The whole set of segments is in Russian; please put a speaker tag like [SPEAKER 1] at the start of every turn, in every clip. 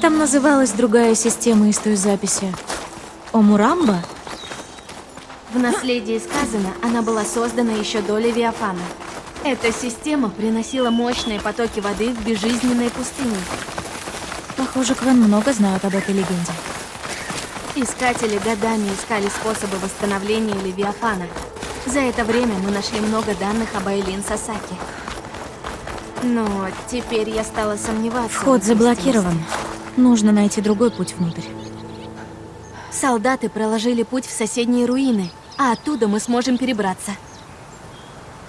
[SPEAKER 1] там называлась другая система из той записи? Омурамба?
[SPEAKER 2] В наследии сказано, она была создана еще до Левиафана. Эта система приносила мощные потоки воды в безжизненной пустыне.
[SPEAKER 1] Похоже, Квен много знают об этой легенде.
[SPEAKER 2] Искатели годами искали способы восстановления Левиафана. За это время мы нашли много данных об Айлин Сасаки. Но теперь я стала сомневаться.
[SPEAKER 1] Вход заблокирован. Нужно найти другой путь внутрь.
[SPEAKER 2] Солдаты проложили путь в соседние руины, а оттуда мы сможем перебраться.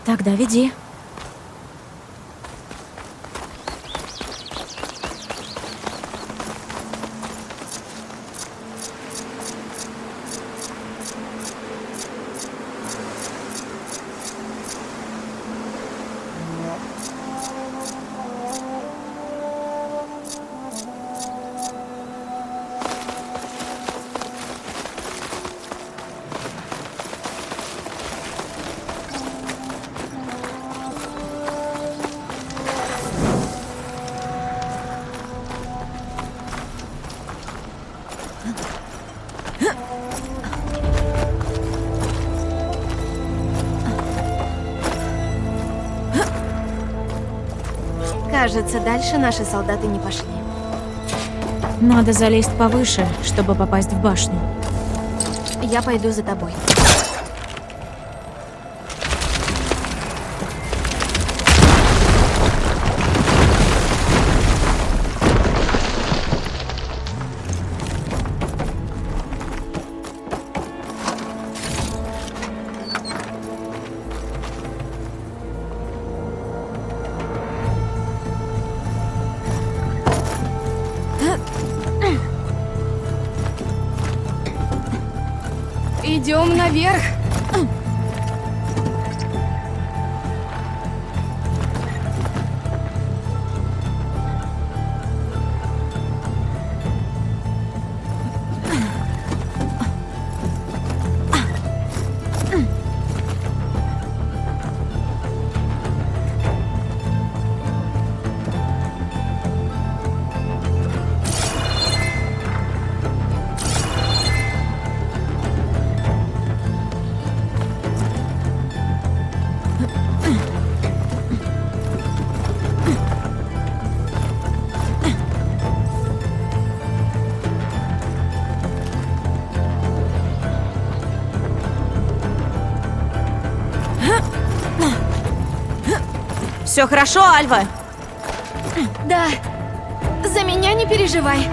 [SPEAKER 1] Тогда веди.
[SPEAKER 2] Кажется, дальше наши солдаты не пошли.
[SPEAKER 1] Надо залезть повыше, чтобы попасть в башню.
[SPEAKER 2] Я пойду за тобой. Идем наверх.
[SPEAKER 1] Все хорошо, Альва?
[SPEAKER 2] Да, за меня не переживай.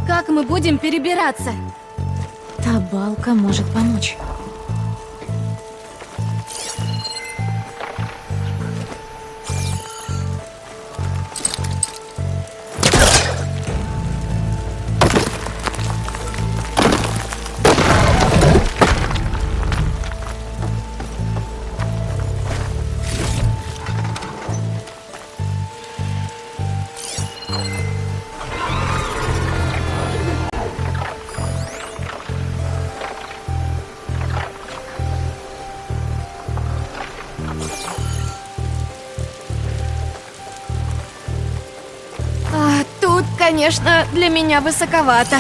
[SPEAKER 2] Как мы будем перебираться?
[SPEAKER 1] Та балка может помочь.
[SPEAKER 2] Тут, конечно, для меня высоковато.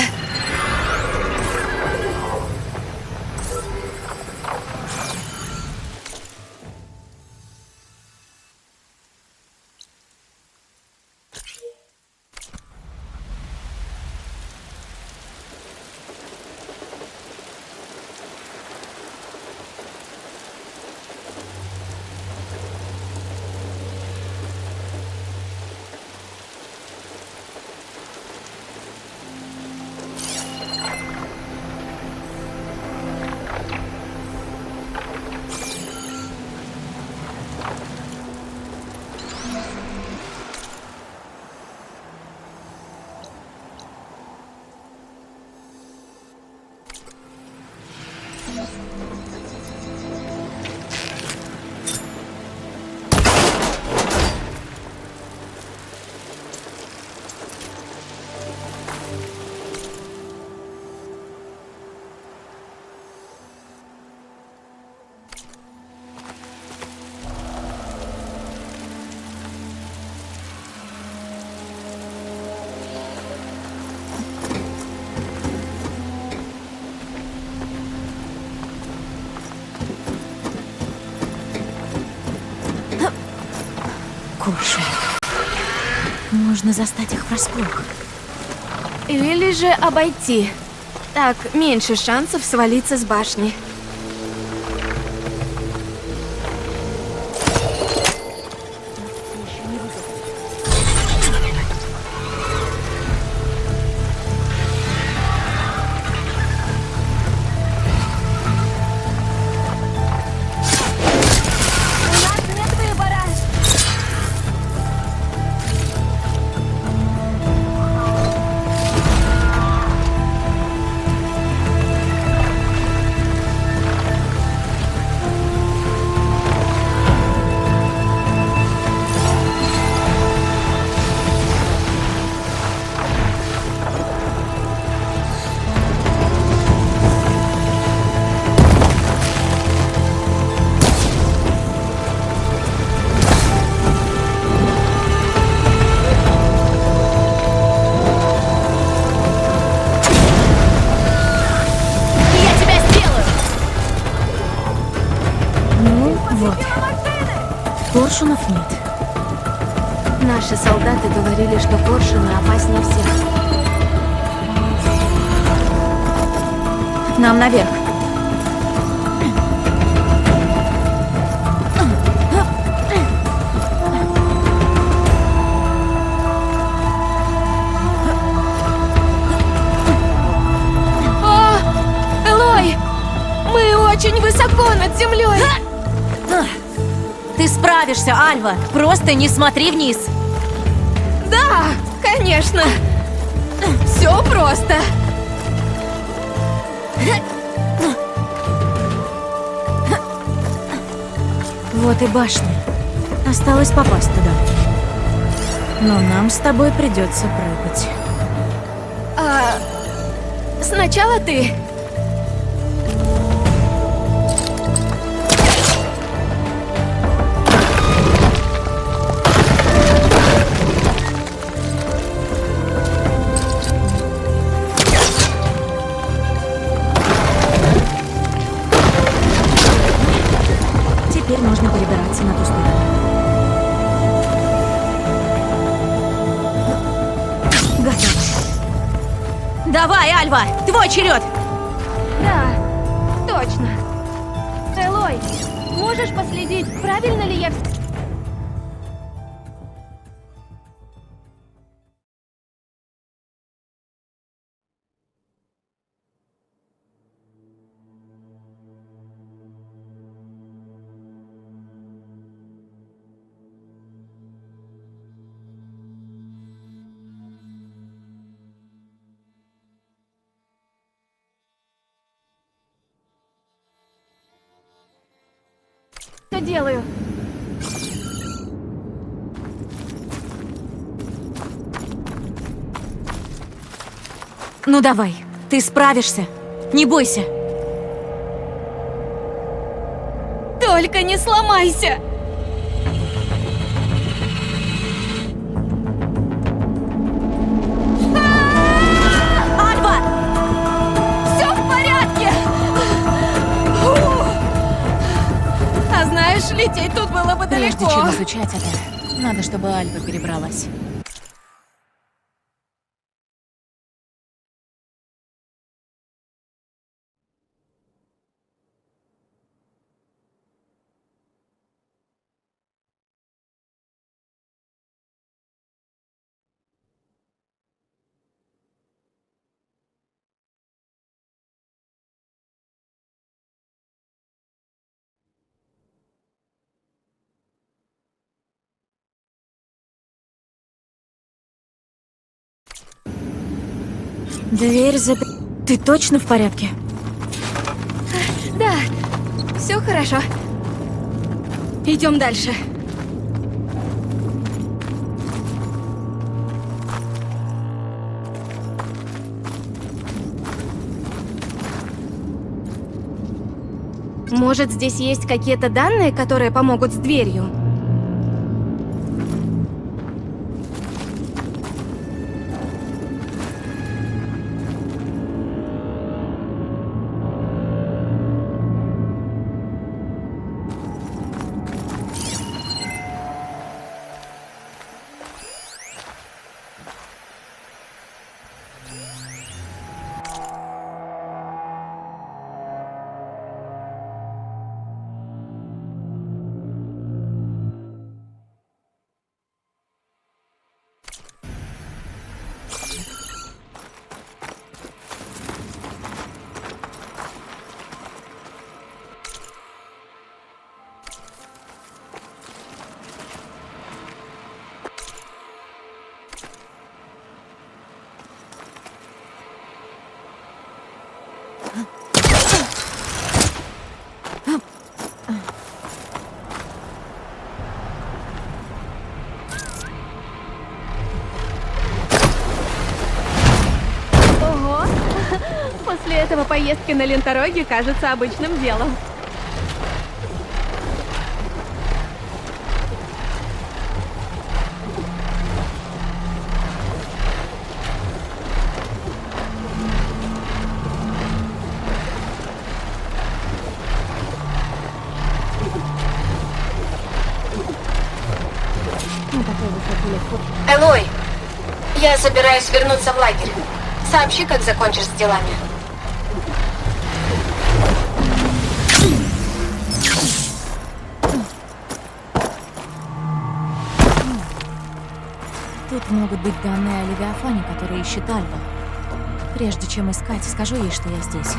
[SPEAKER 1] Коши. Можно застать их врасплох.
[SPEAKER 2] Или же обойти. Так меньше шансов свалиться с башни. У нас нет выбора. Я тебя сделаю.
[SPEAKER 1] Ну, вот. Коршунов нет.
[SPEAKER 2] Наши солдаты говорили, что коршуны опаснее всех.
[SPEAKER 1] Нам наверх.
[SPEAKER 2] О, Элой! Мы очень высоко над землей.
[SPEAKER 1] Ты справишься, Альва. Просто не смотри вниз.
[SPEAKER 2] Да, конечно. Все просто.
[SPEAKER 1] Вот и башня. Осталось попасть туда. Но нам с тобой придется прыгать.
[SPEAKER 2] А, сначала ты.
[SPEAKER 1] Теперь можно перебираться на ту сторону. Готово. Давай, Альва! Твой черед!
[SPEAKER 2] Да, точно. Элой, можешь последить, правильно ли я... Что делаю?
[SPEAKER 1] Ну давай, ты справишься. Не бойся.
[SPEAKER 2] Только не сломайся!
[SPEAKER 1] Альва!
[SPEAKER 2] Все в порядке! Ух! А знаешь, лететь тут было бы
[SPEAKER 1] Прежде
[SPEAKER 2] далеко.
[SPEAKER 1] чем изучать это, надо, чтобы Альва перебралась. Дверь Ты точно в порядке?
[SPEAKER 2] Да, все хорошо. Идем дальше. Может, здесь есть какие-то данные, которые помогут с дверью? Ого! После этого поездки на лентороге кажется обычным делом.
[SPEAKER 3] Элой, я собираюсь вернуться в лагерь. Сообщи, как закончишь с делами.
[SPEAKER 1] Тут могут быть данные о Левиафане, которые ищет Альва. Прежде чем искать, скажу ей, что я здесь.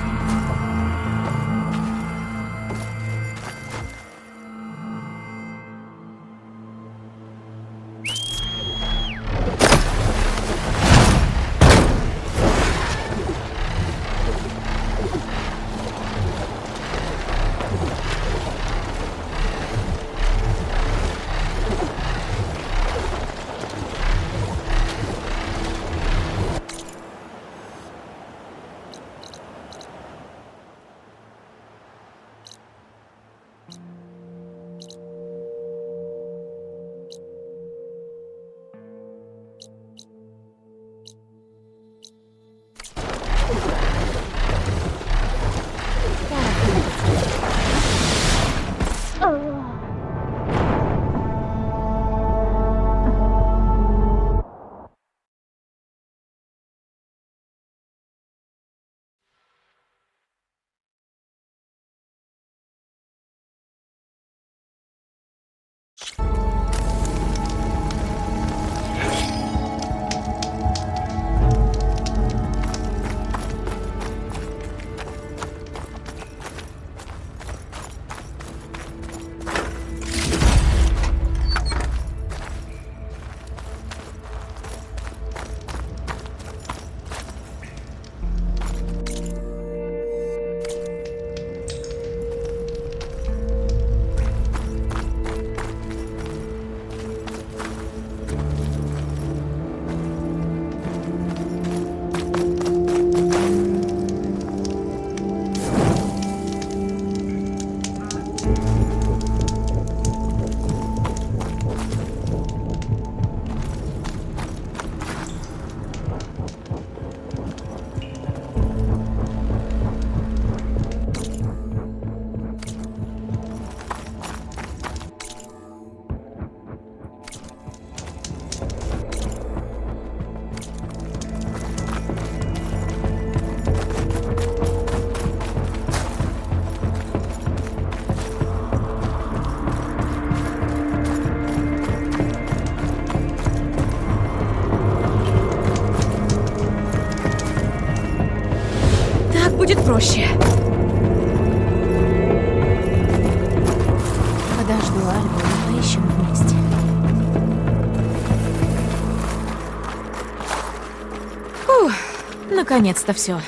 [SPEAKER 1] Будет проще. Подожду Альву и поищем вместе. Фух, наконец-то все.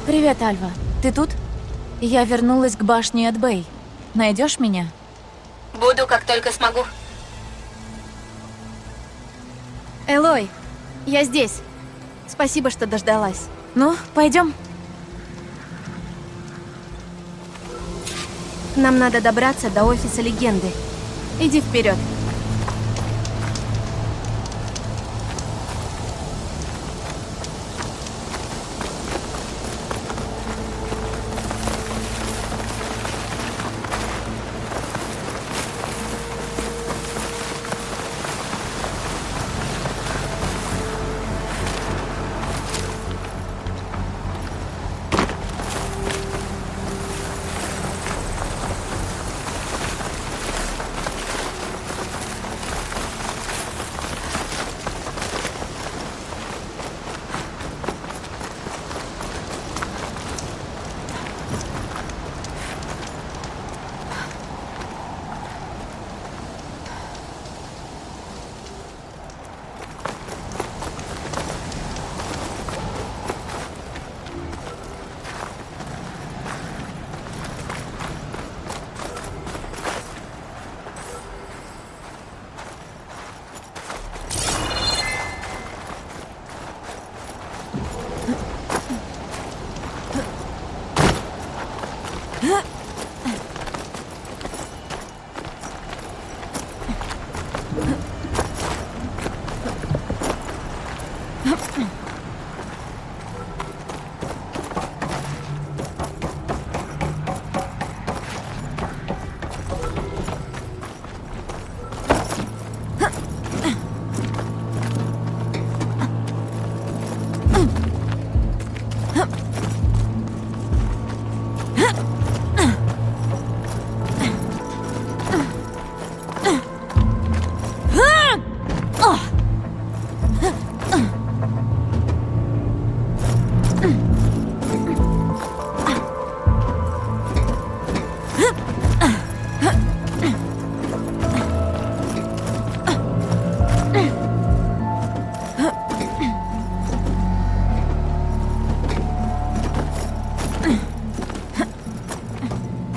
[SPEAKER 1] Привет, Альва. Ты тут? Я вернулась к башне Эдбей. Найдешь меня?
[SPEAKER 3] Буду, как только смогу.
[SPEAKER 2] Элой, я здесь. Спасибо, что дождалась.
[SPEAKER 1] Ну, пойдем.
[SPEAKER 2] Нам надо добраться до офиса легенды. Иди вперед.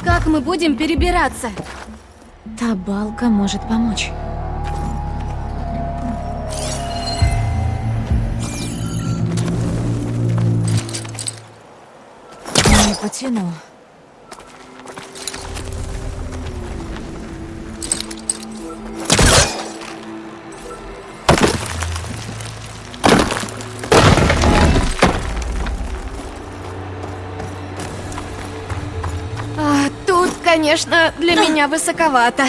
[SPEAKER 2] Как мы будем перебираться?
[SPEAKER 1] Та балка может помочь. Не потяну.
[SPEAKER 2] Тут, конечно, для меня высоковато.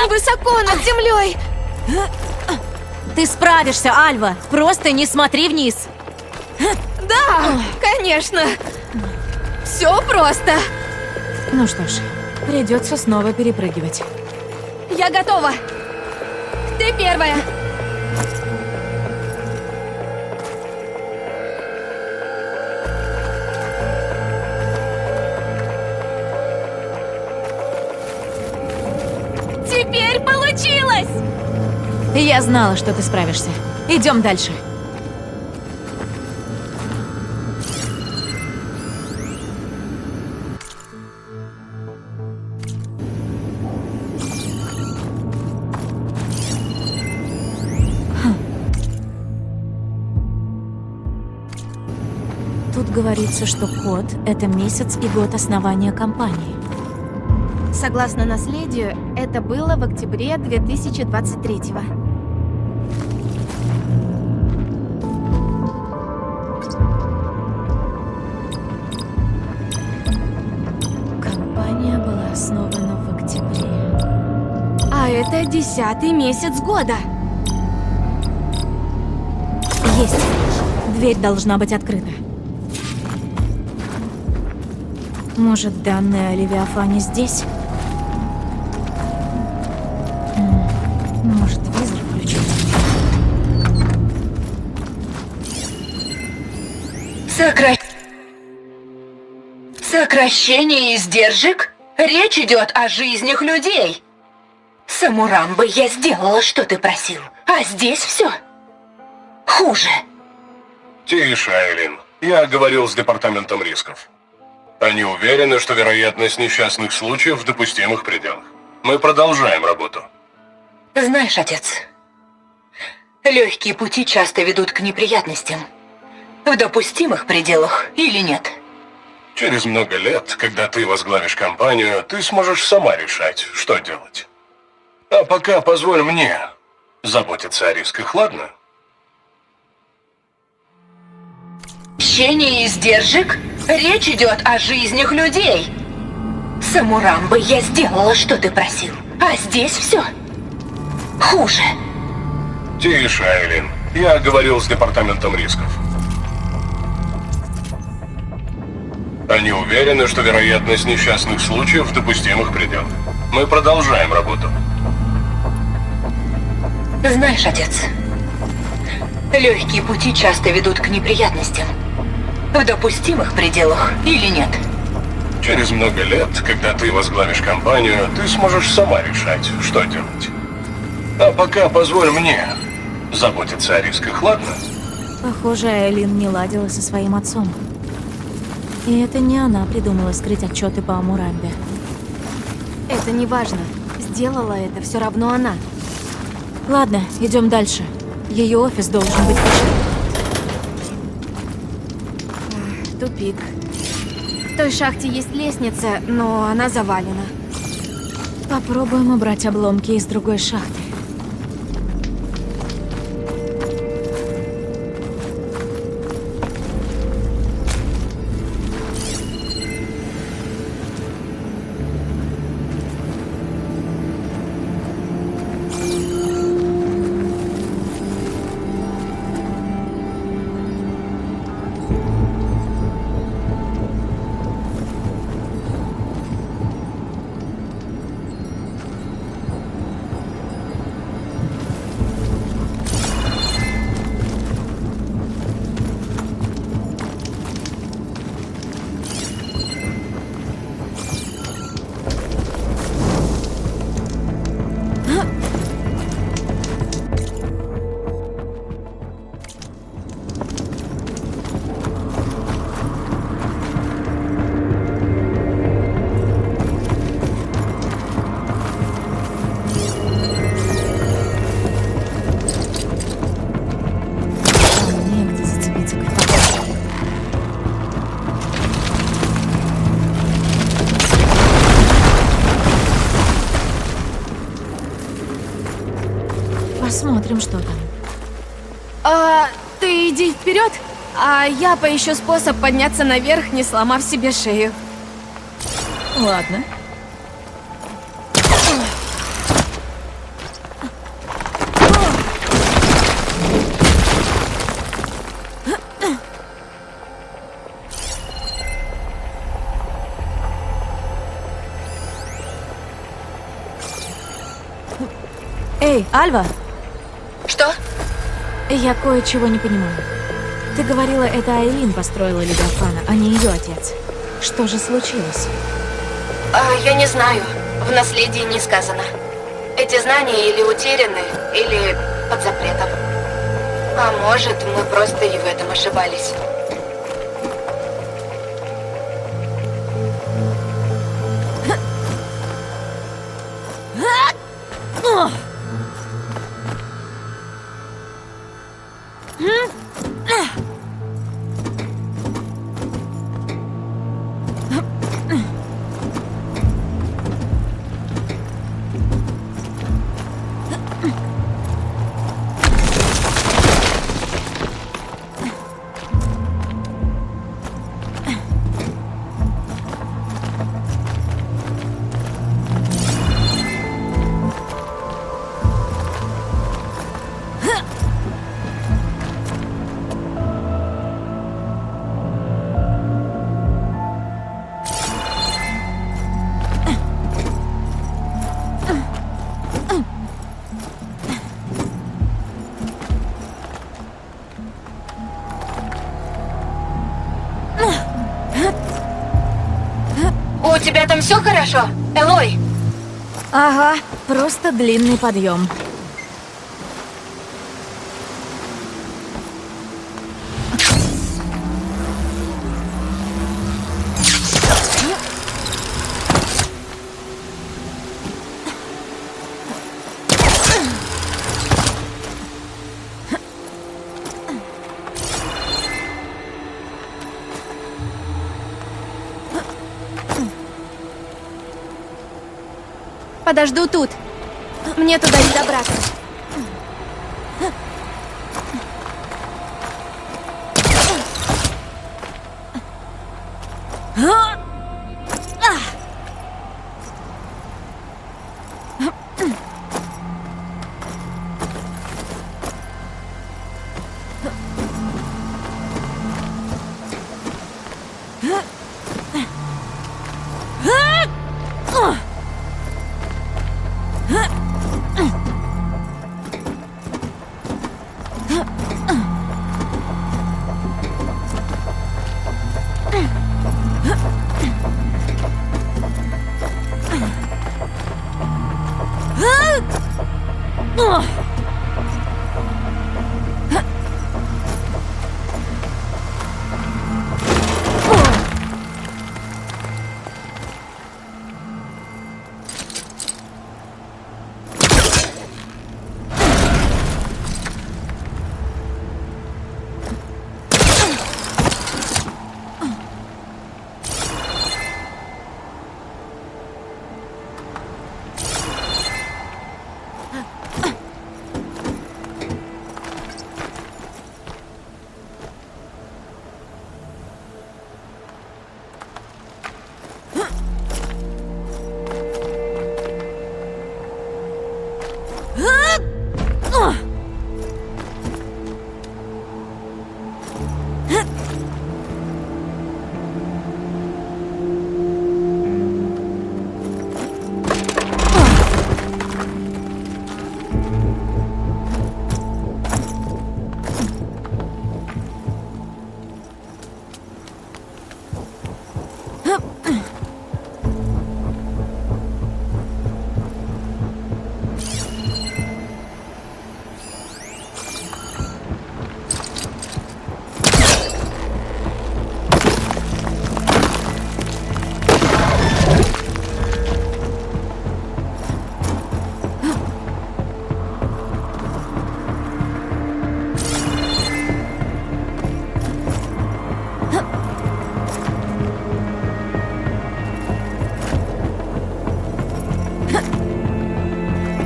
[SPEAKER 2] очень высоко над землей.
[SPEAKER 1] Ты справишься, Альва. Просто не смотри вниз.
[SPEAKER 2] Да, конечно. Все просто.
[SPEAKER 1] Ну что ж, придется снова перепрыгивать.
[SPEAKER 2] Я готова. Ты первая. Теперь получилось!
[SPEAKER 1] Я знала, что ты справишься. Идем дальше. Тут говорится, что код — это месяц и год основания компании.
[SPEAKER 2] Согласно наследию, это было в октябре 2023-го.
[SPEAKER 1] Компания была основана в октябре.
[SPEAKER 2] А это 10-й месяц года.
[SPEAKER 1] Есть. Дверь должна быть открыта. Может, данные о Левиафане здесь? Может, визор включить?
[SPEAKER 3] Сокращение издержек? Речь идет о жизнях людей. Самурамбы, я сделала, что ты просил. А здесь все хуже.
[SPEAKER 4] Тише, Айлин. Я говорил с департаментом рисков. Они уверены, что вероятность несчастных случаев в допустимых пределах. Мы продолжаем работу.
[SPEAKER 3] Знаешь, отец, легкие пути часто ведут к неприятностям. В допустимых пределах или нет.
[SPEAKER 4] Через много лет, когда ты возглавишь компанию, ты сможешь сама решать, что делать. А пока позволь мне заботиться о рисках, ладно?
[SPEAKER 3] Сокращение издержек? Речь идет о жизнях людей. Самурамбы, я сделала, что ты просил. А здесь все хуже.
[SPEAKER 4] Тише, Айлин. Я говорил с департаментом рисков. Они уверены, что вероятность несчастных случаев в допустимых пределах. Мы продолжаем работу.
[SPEAKER 3] Знаешь, отец, легкие пути часто ведут к неприятностям. В допустимых пределах или нет.
[SPEAKER 4] Через много лет, когда ты возглавишь компанию, ты сможешь сама решать, что делать. А пока позволь мне заботиться о рисках, ладно?
[SPEAKER 1] Похоже, Айлин не ладила со своим отцом. И это не она придумала скрыть отчеты по Амурамбе.
[SPEAKER 2] Это не важно. Сделала это все равно она.
[SPEAKER 1] Ладно, идем дальше. Ее офис должен быть выше.
[SPEAKER 2] Тупик. В той шахте есть лестница, но она завалена.
[SPEAKER 1] Попробуем убрать обломки из другой шахты. Негде зацепиться к рукам. Посмотрим, что там.
[SPEAKER 2] Ты иди вперед, а я поищу способ подняться наверх, не сломав себе шею.
[SPEAKER 1] Ладно. Эй, Альва,
[SPEAKER 2] Что?
[SPEAKER 1] я кое-чего не понимаю. Ты говорила, это Айлин построила Левиафана, а не ее отец. Что же случилось?
[SPEAKER 2] Я не знаю. В наследии не сказано. Эти знания или утеряны, или под запретом. А может, мы просто и в этом ошибались. У тебя там все хорошо, Элой?
[SPEAKER 1] Ага, просто длинный подъем.
[SPEAKER 2] Подожду тут. Мне туда не добраться.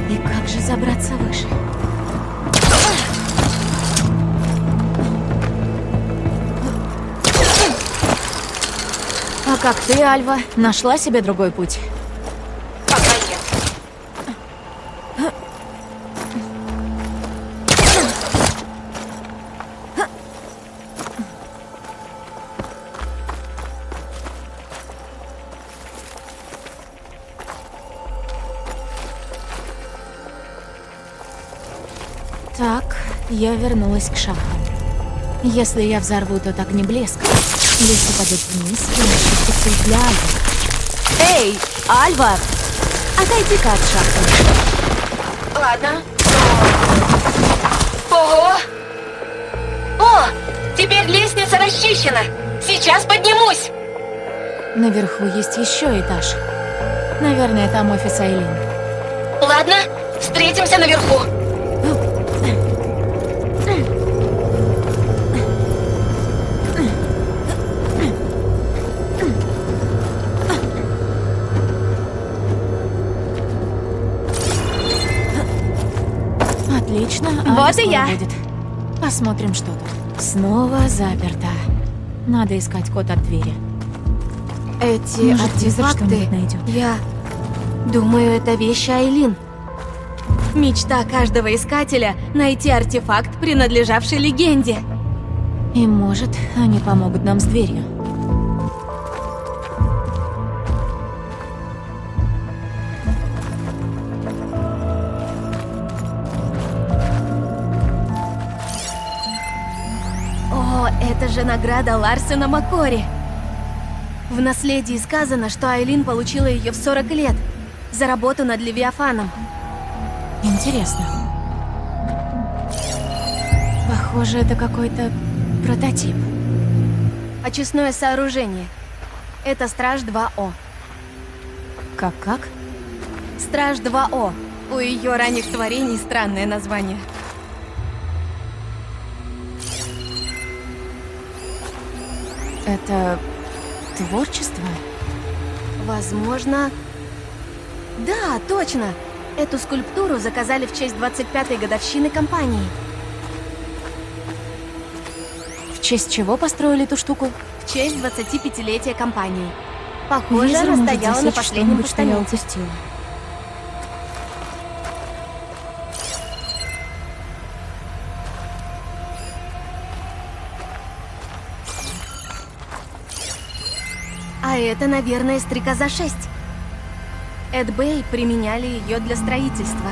[SPEAKER 1] И как же забраться выше? А как ты, Альва, нашла себе другой путь?
[SPEAKER 2] Пока нет.
[SPEAKER 1] Так, я вернулась к шахтам. Если я взорву тот огнеблеск, лес упадет вниз и начнет путь для Альвы. Эй, Альва! Отойди-ка от шахты.
[SPEAKER 3] Ладно. Ого! О, теперь лестница расчищена. Сейчас поднимусь.
[SPEAKER 1] Наверху есть еще этаж. Наверное, там офис Айлин.
[SPEAKER 3] Ладно, встретимся наверху.
[SPEAKER 1] Отлично,
[SPEAKER 2] Вот
[SPEAKER 1] Аля
[SPEAKER 2] и
[SPEAKER 1] скоро
[SPEAKER 2] я.
[SPEAKER 1] будет. Посмотрим, что тут. Снова заперто. Надо искать код от двери.
[SPEAKER 2] Эти
[SPEAKER 1] Может, Тизер
[SPEAKER 2] артефакты...
[SPEAKER 1] что-нибудь найдет.
[SPEAKER 2] Я думаю, это вещи Айлин. Мечта каждого искателя — найти артефакт, принадлежавший легенде.
[SPEAKER 1] И может, они помогут нам с дверью.
[SPEAKER 2] О, это же награда Ларсена Маккори. В наследии сказано, что Айлин получила ее в 40 лет за работу над Левиафаном.
[SPEAKER 1] Интересно. Похоже, это какой-то прототип.
[SPEAKER 2] Очистное сооружение. Это Страж 2О.
[SPEAKER 1] Как?
[SPEAKER 2] Страж 2О. У ее ранних творений странное название.
[SPEAKER 1] Это творчество?
[SPEAKER 2] Возможно... Да, точно! Эту скульптуру заказали в честь 25-й годовщины компании.
[SPEAKER 1] В честь чего построили эту штуку?
[SPEAKER 2] В честь 25-летия компании. Похоже,
[SPEAKER 1] Визер
[SPEAKER 2] она
[SPEAKER 1] может
[SPEAKER 2] стояла на
[SPEAKER 1] засечь
[SPEAKER 2] последнем
[SPEAKER 1] что-нибудь, что я
[SPEAKER 2] постаменте.
[SPEAKER 1] упустила.
[SPEAKER 2] А это, наверное, Стрекоза 6. Эд Бэй применяли ее для строительства.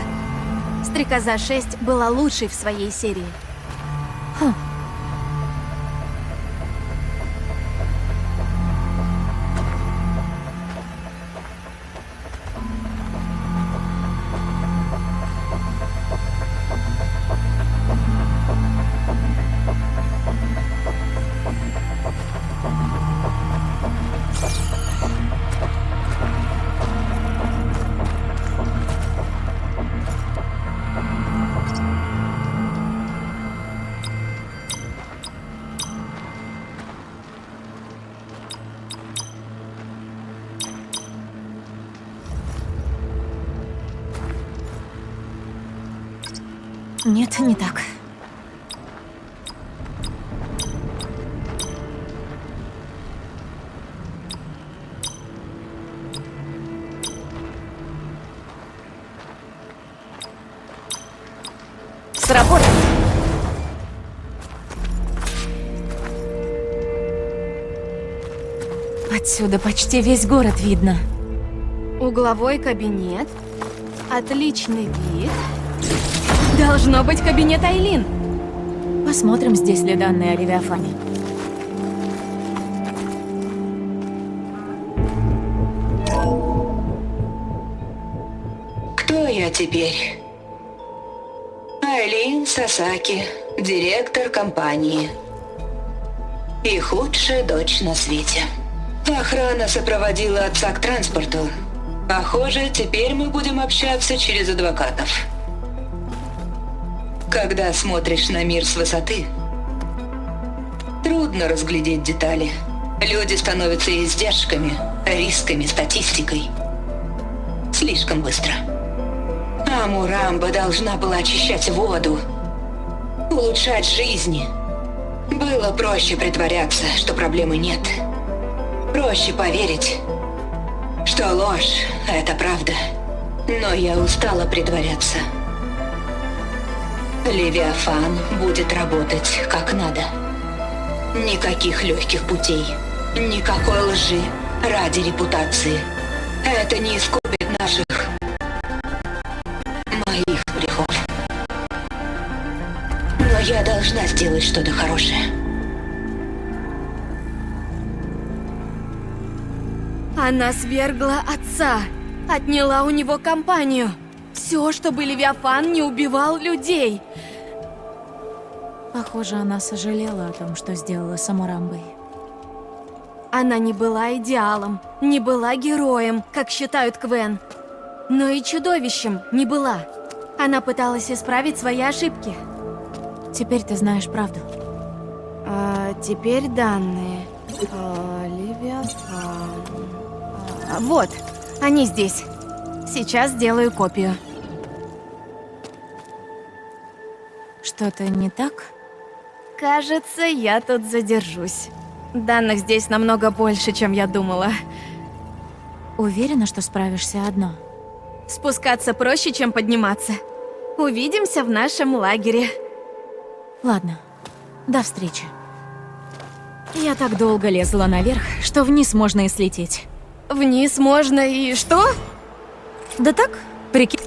[SPEAKER 2] Стрекоза 6 была лучшей в своей серии.
[SPEAKER 1] Хм. Нет, не так. Сработало. Отсюда почти весь город видно.
[SPEAKER 2] Угловой кабинет. Отличный вид. Должно быть кабинет Айлин.
[SPEAKER 1] Посмотрим, здесь ли данные о Левиафане.
[SPEAKER 3] Кто я теперь? Айлин Сасаки, директор компании. И худшая дочь на свете. Охрана сопроводила отца к транспорту. Похоже, теперь мы будем общаться через адвокатов. Когда смотришь на мир с высоты, трудно разглядеть детали. Люди становятся издержками, рисками, статистикой. Слишком быстро. А Мурамба должна была очищать воду, улучшать жизни. Было проще притворяться, что проблемы нет. Проще поверить, что ложь — это правда. Но я устала притворяться. Левиафан будет работать как надо. Никаких легких путей, никакой лжи ради репутации. Это не искупит наших... моих грехов. я должна сделать что-то хорошее.
[SPEAKER 2] Она свергла отца, отняла у него компанию. Все, чтобы Левиафан не убивал людей.
[SPEAKER 1] Похоже, она сожалела о том, что сделала с Амурамбой.
[SPEAKER 2] Она не была идеалом, не была героем, как считают Квен. Но и чудовищем не была. Она пыталась исправить свои ошибки.
[SPEAKER 1] Теперь ты знаешь правду.
[SPEAKER 2] А теперь данные. Левиафан. Вот, они здесь. Сейчас сделаю копию.
[SPEAKER 1] Что-то не так?
[SPEAKER 2] Кажется, я тут задержусь. Данных здесь намного больше, чем я думала.
[SPEAKER 1] Уверена, что справишься одна?
[SPEAKER 2] Спускаться проще, чем подниматься. Увидимся в нашем лагере.
[SPEAKER 1] Ладно, до встречи. Я так долго лезла наверх, что вниз можно и слететь.
[SPEAKER 2] Вниз можно и что?
[SPEAKER 1] Да так, прикинь.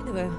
[SPEAKER 1] Давай.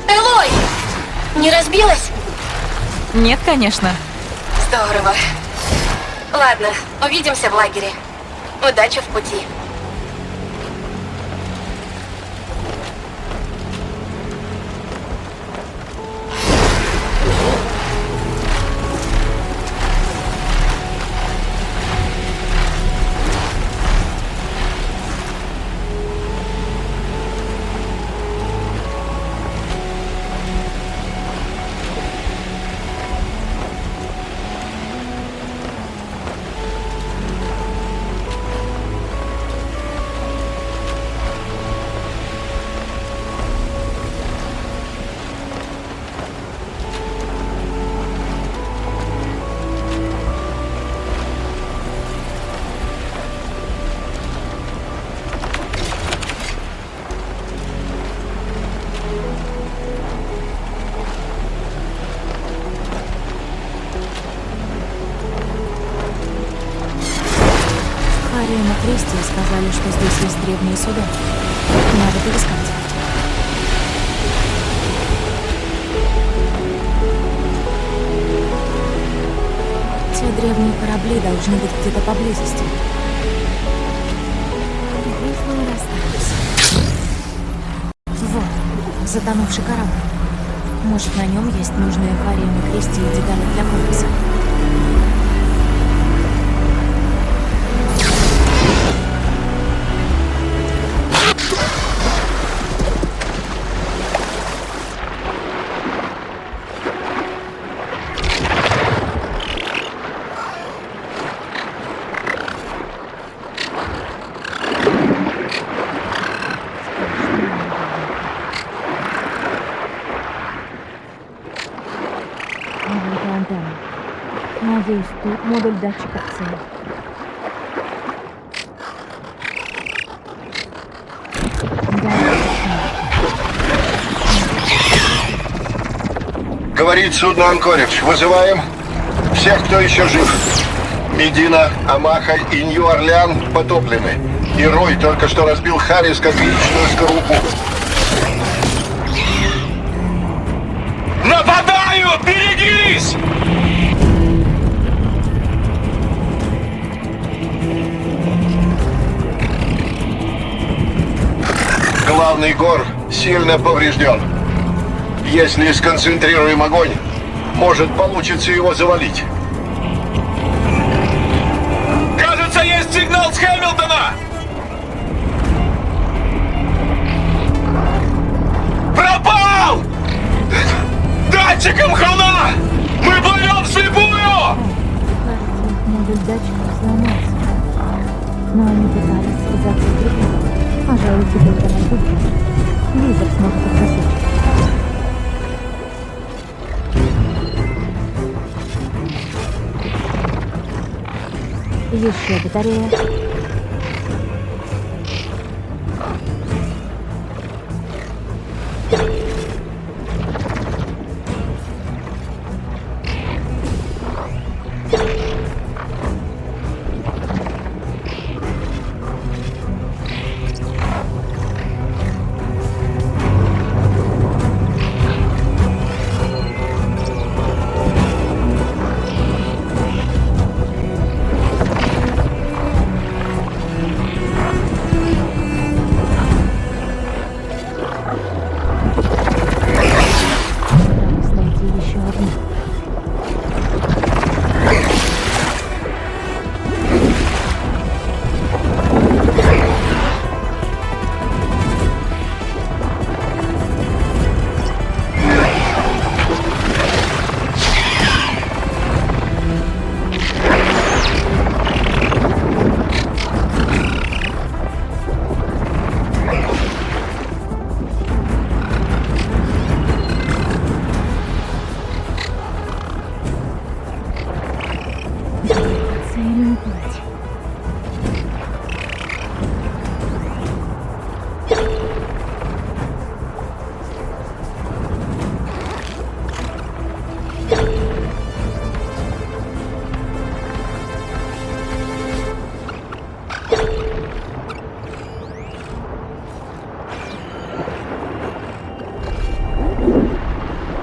[SPEAKER 2] Элой! Не разбилась?
[SPEAKER 1] Нет, конечно.
[SPEAKER 2] Здорово. Ладно, увидимся в лагере. Удачи в пути.
[SPEAKER 1] Ариэна Кристи сказали, что здесь есть древние суда. Надо поискать. Те древние корабли должны быть где-то поблизости. Где мы расстались? Вот, затонувший корабль. Может, на нем есть нужные в Ариэне Кристи детали для компаса. старая антенна. Надеюсь, тут модуль датчика цели.
[SPEAKER 5] Говорит судно «Анкоридж». Вызываем всех, кто еще жив. Медина, Амаха и Нью-Орлеан потоплены. И Рой только что разбил Харрис как яичную скорлупу.
[SPEAKER 4] Нападают! Берегись!
[SPEAKER 5] Главный гор сильно поврежден. Если сконцентрируем огонь, может получится его завалить.
[SPEAKER 4] Кажется, есть сигнал с Хэмилтона! Пропал! Датчиком хана! Мы плывем вслепую!
[SPEAKER 1] Кажется, их модуль датчиков сломался. Но они пытались связаться с другим. Пожалуй, теперь это будет. Визор сможет их засечь. Еще батарея.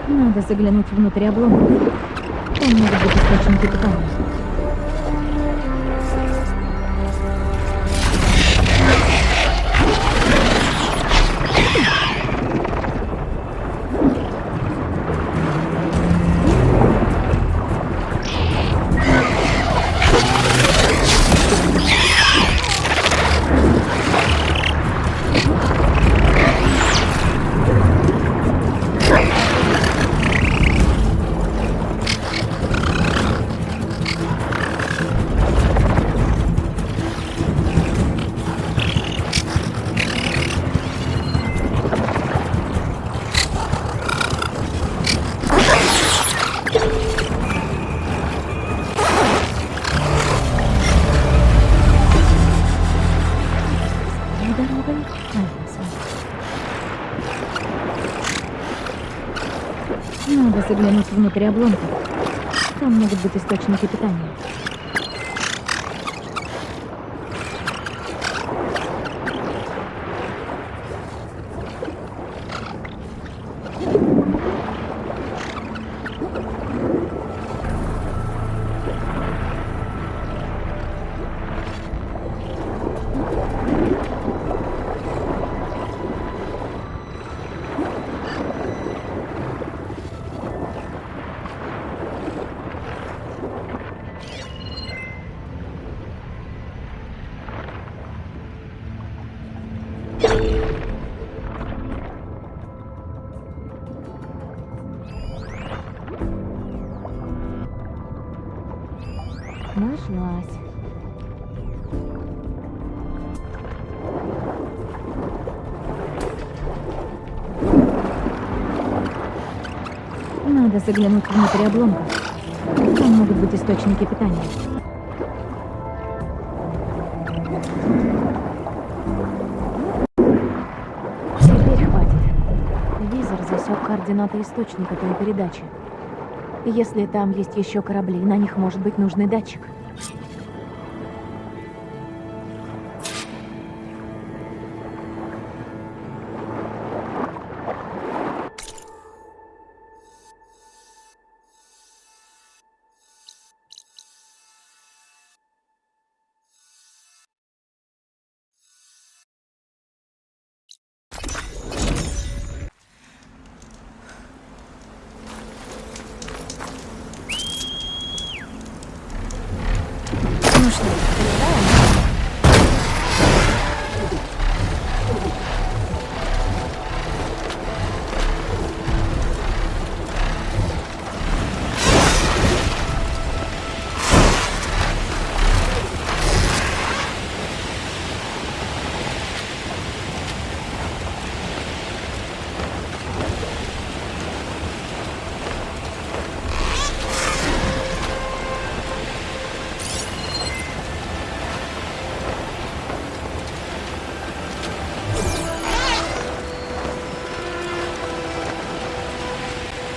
[SPEAKER 1] Надо заглянуть внутрь обломков. Там могут быть источники питания. Надо заглянуть внутрь обломков. Там могут быть источники питания. Нашлась. Надо заглянуть внутрь обломков. Там могут быть источники питания. Теперь хватит. Визор засек координаты источника той передачи. Если там есть еще корабли, на них может быть нужный датчик. Ну что, полетаем?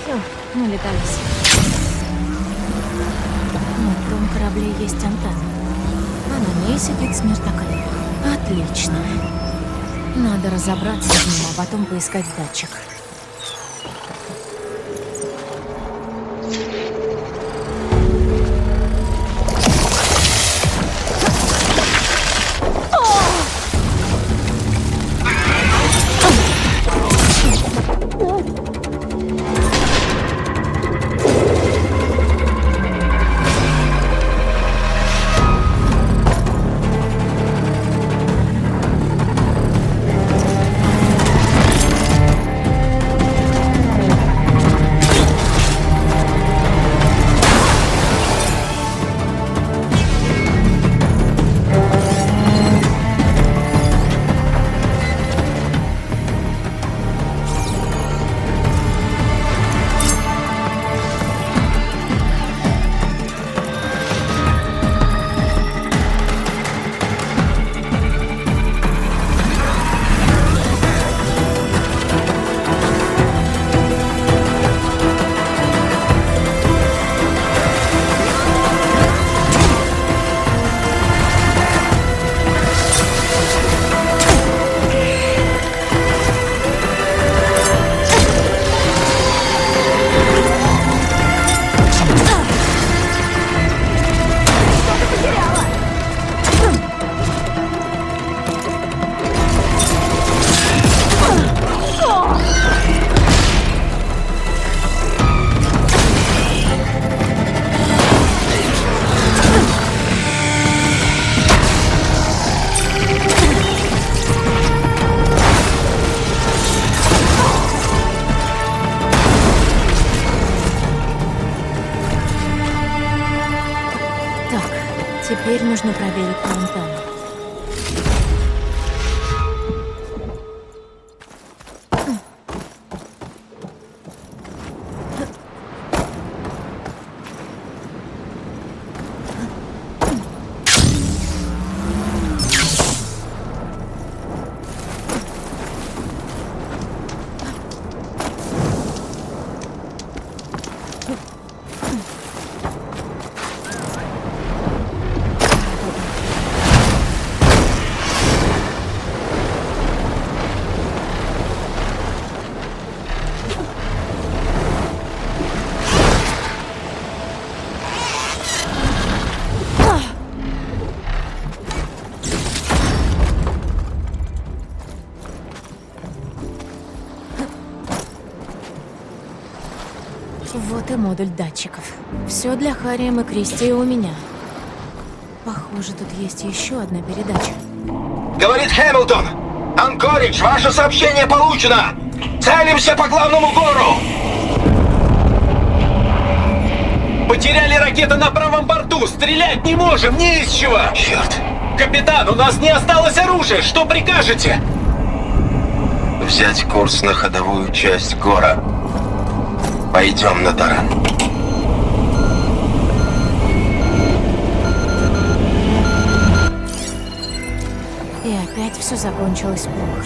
[SPEAKER 1] Все, налетались. На том корабле есть антенна. А на ней сидит смертокрыл. Отлично. Надо разобраться с ним, а потом поискать датчик. Теперь нужно проверить антенну. Вот и модуль датчиков. Все для Харрием и Кристи у меня. Похоже, тут есть еще одна передача.
[SPEAKER 6] Говорит Хэмилтон! Анкоридж, ваше сообщение получено! Целимся по главному гору! Потеряли ракеты на правом борту! Стрелять не можем, не из чего! Черт! Капитан, у нас не осталось оружия! Что прикажете?
[SPEAKER 5] Взять курс на ходовую часть гора. Пойдем на таран.
[SPEAKER 1] опять все закончилось плохо.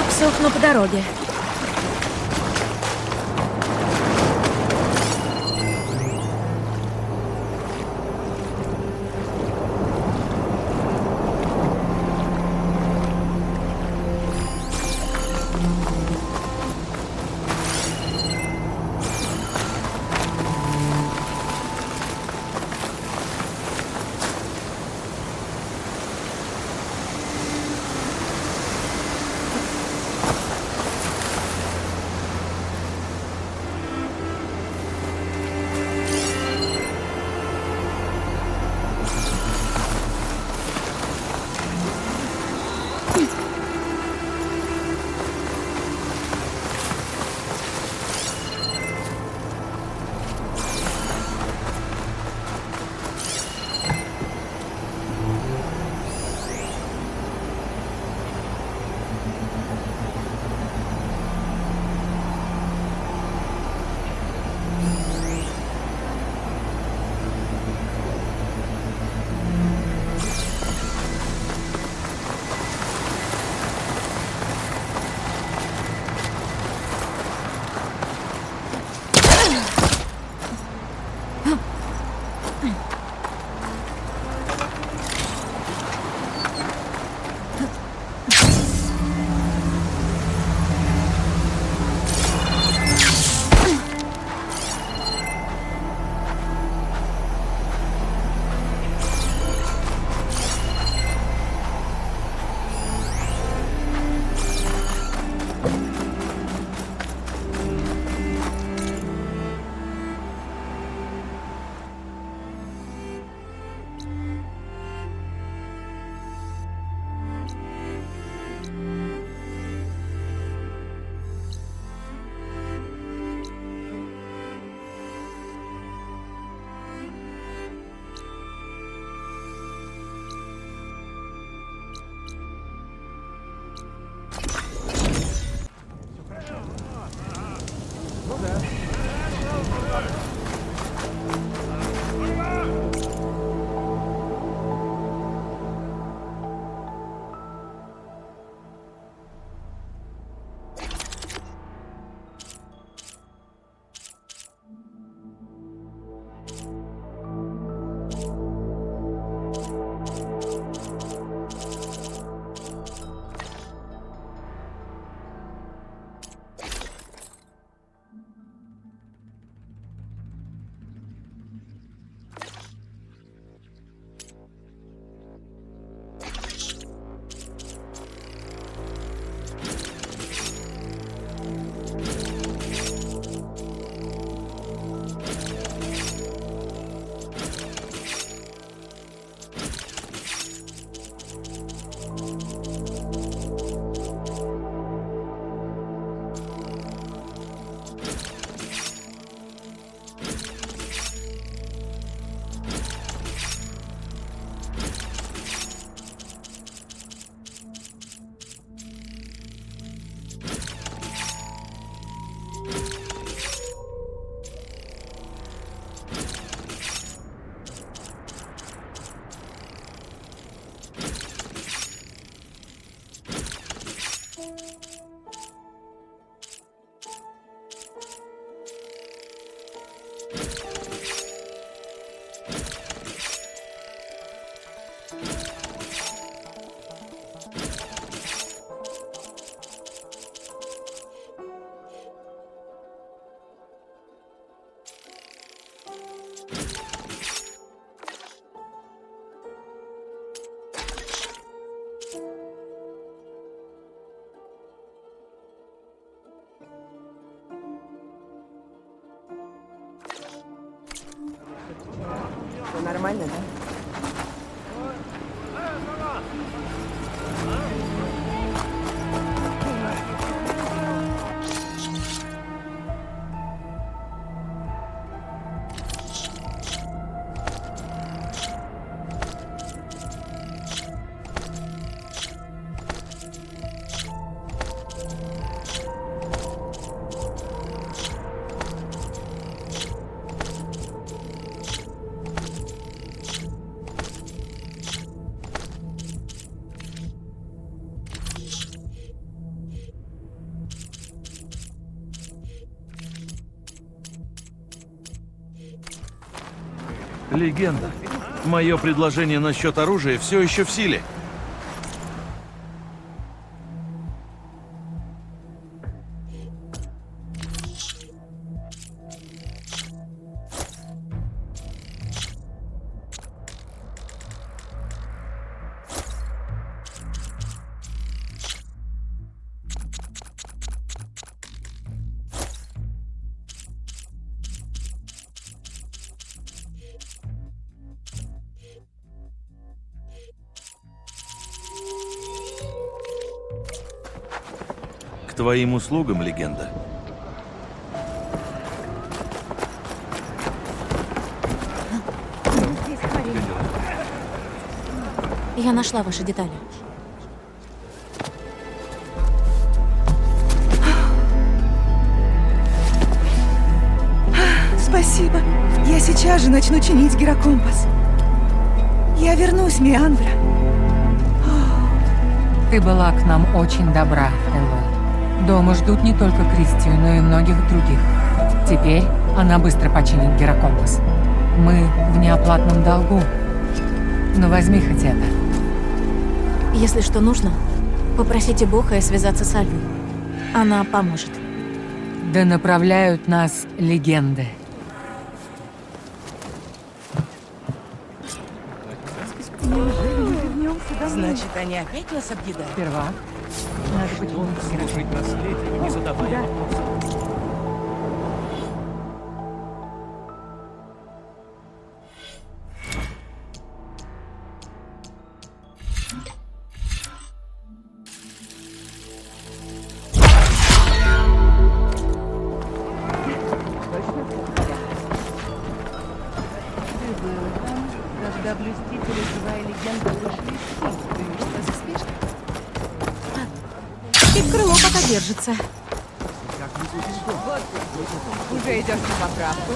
[SPEAKER 1] Обсохну по дороге.
[SPEAKER 7] Нормально, да?
[SPEAKER 8] Легенда. Мое предложение насчет оружия все еще в силе. К твоим услугам, легенда.
[SPEAKER 1] Я нашла ваши детали.
[SPEAKER 7] Спасибо. Я сейчас же начну чинить гирокомпас. Я вернусь, Миандра.
[SPEAKER 9] Ты была к нам очень добра, Элой. Дома ждут не только Кристию, но и многих других. Теперь она быстро починит гирокомпас. Мы в неоплатном долгу. Но возьми хоть это.
[SPEAKER 1] Если что нужно, попросите Бога связаться с Альвой. Она поможет.
[SPEAKER 9] Да направляют нас легенды.
[SPEAKER 7] Значит, они опять нас объедают?
[SPEAKER 9] Сперва надо быть умным.
[SPEAKER 7] Когда блюстители живая легенда вышли из сил. Что за спешка?
[SPEAKER 1] И крыло пока держится.
[SPEAKER 7] Уже идешь на поправку?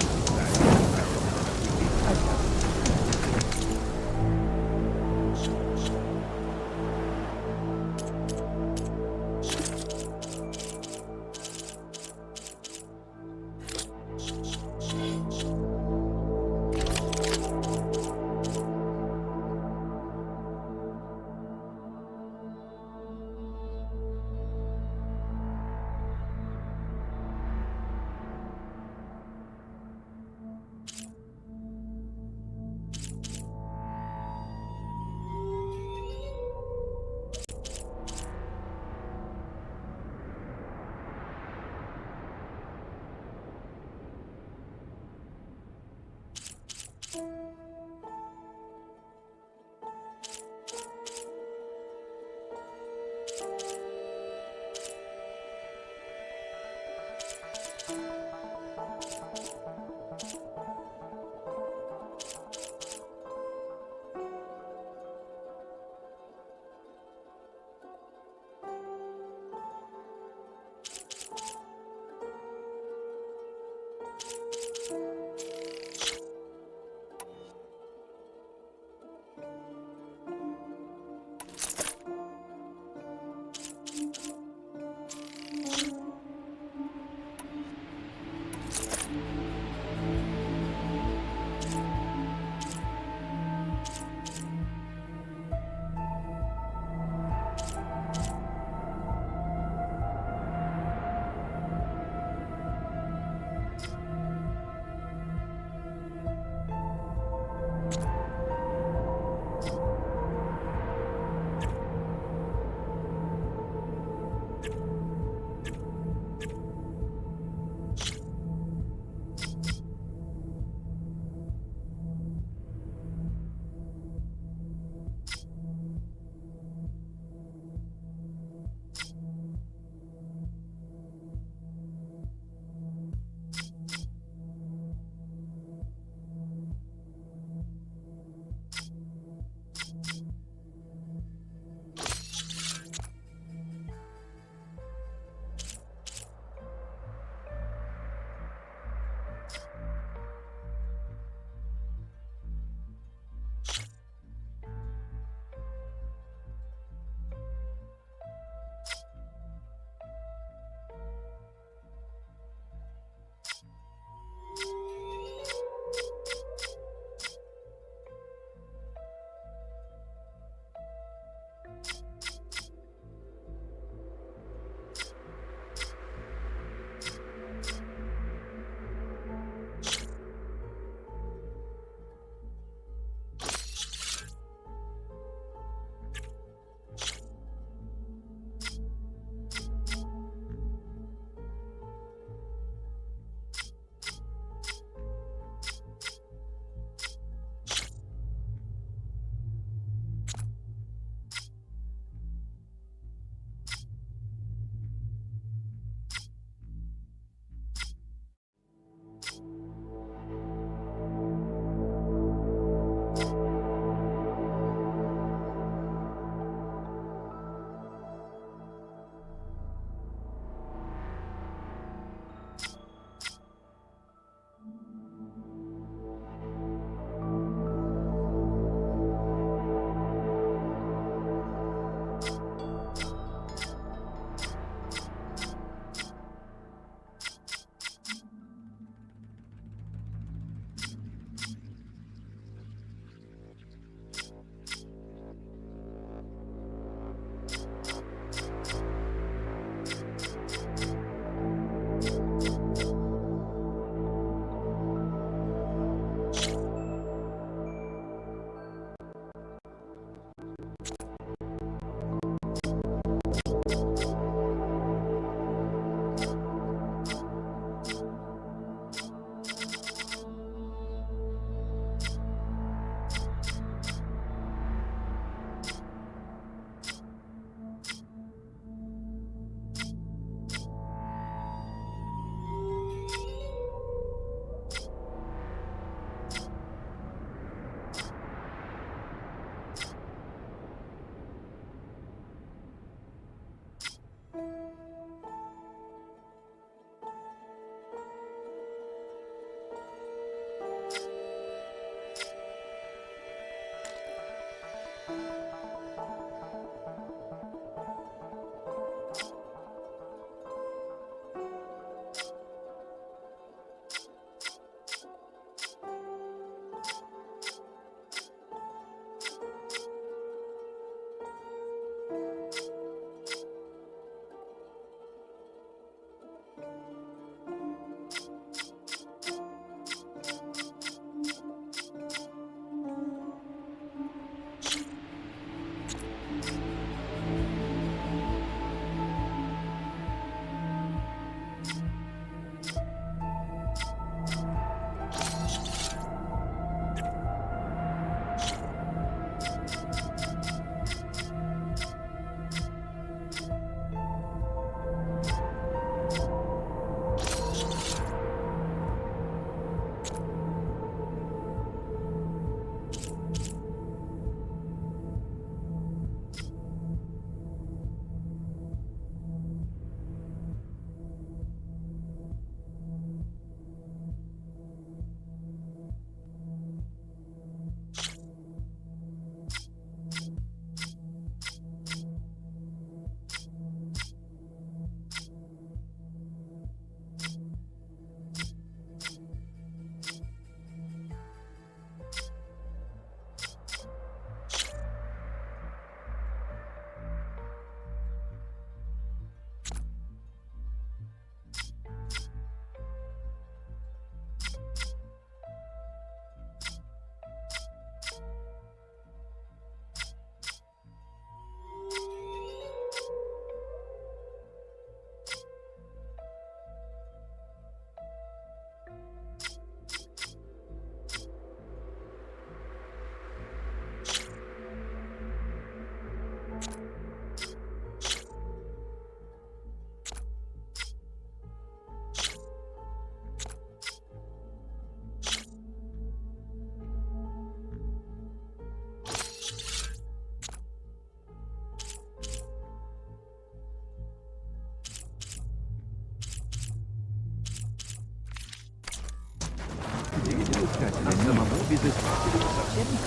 [SPEAKER 10] изыскатели совсем не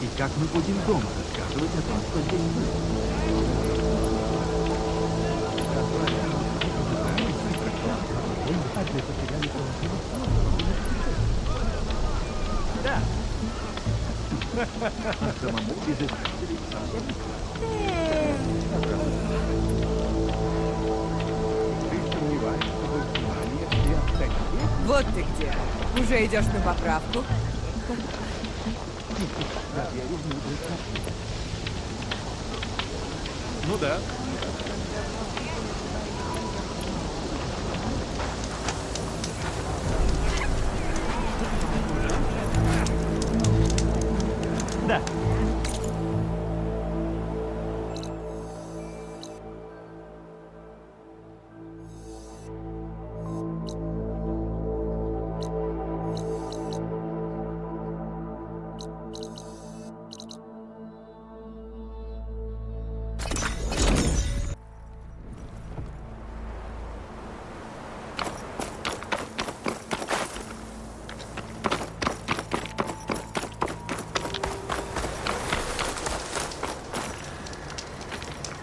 [SPEAKER 10] И как мы будем дома рассказывать о том, что здесь было? Да. Самому изыскателей совсем
[SPEAKER 7] Вот ты где. Уже идешь на поправку?
[SPEAKER 10] Ну да. Да.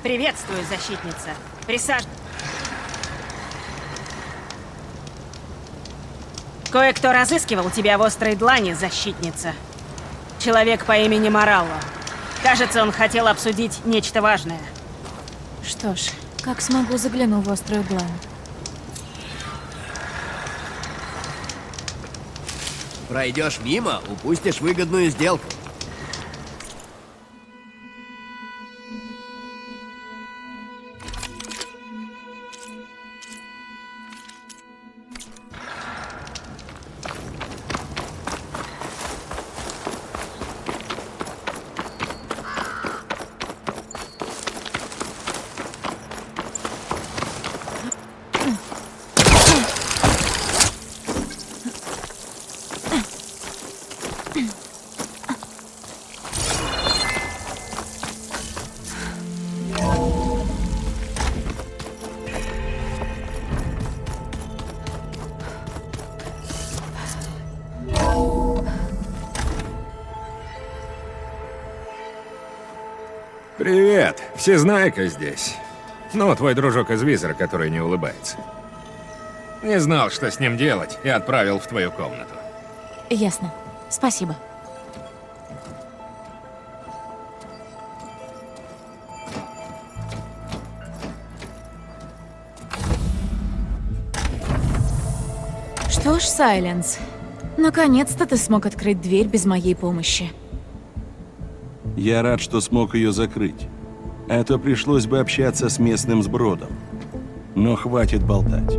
[SPEAKER 11] Приветствую, защитница. Присаживайтесь. Кое-кто разыскивал тебя в острой длани, защитница. Человек по имени Моралло. Кажется, он хотел обсудить нечто важное.
[SPEAKER 1] Что ж, как смогу, загляну в острую длань.
[SPEAKER 12] Пройдешь мимо, упустишь выгодную сделку.
[SPEAKER 13] Привет, Всезнайка здесь. Ну, твой дружок из визора, который не улыбается. Не знал, что с ним делать, и отправил в твою комнату.
[SPEAKER 1] Ясно. Спасибо. Что ж, Сайленс, наконец-то ты смог открыть дверь без моей помощи.
[SPEAKER 14] Я рад, что смог ее закрыть. А то пришлось бы общаться с местным сбродом. Но хватит болтать.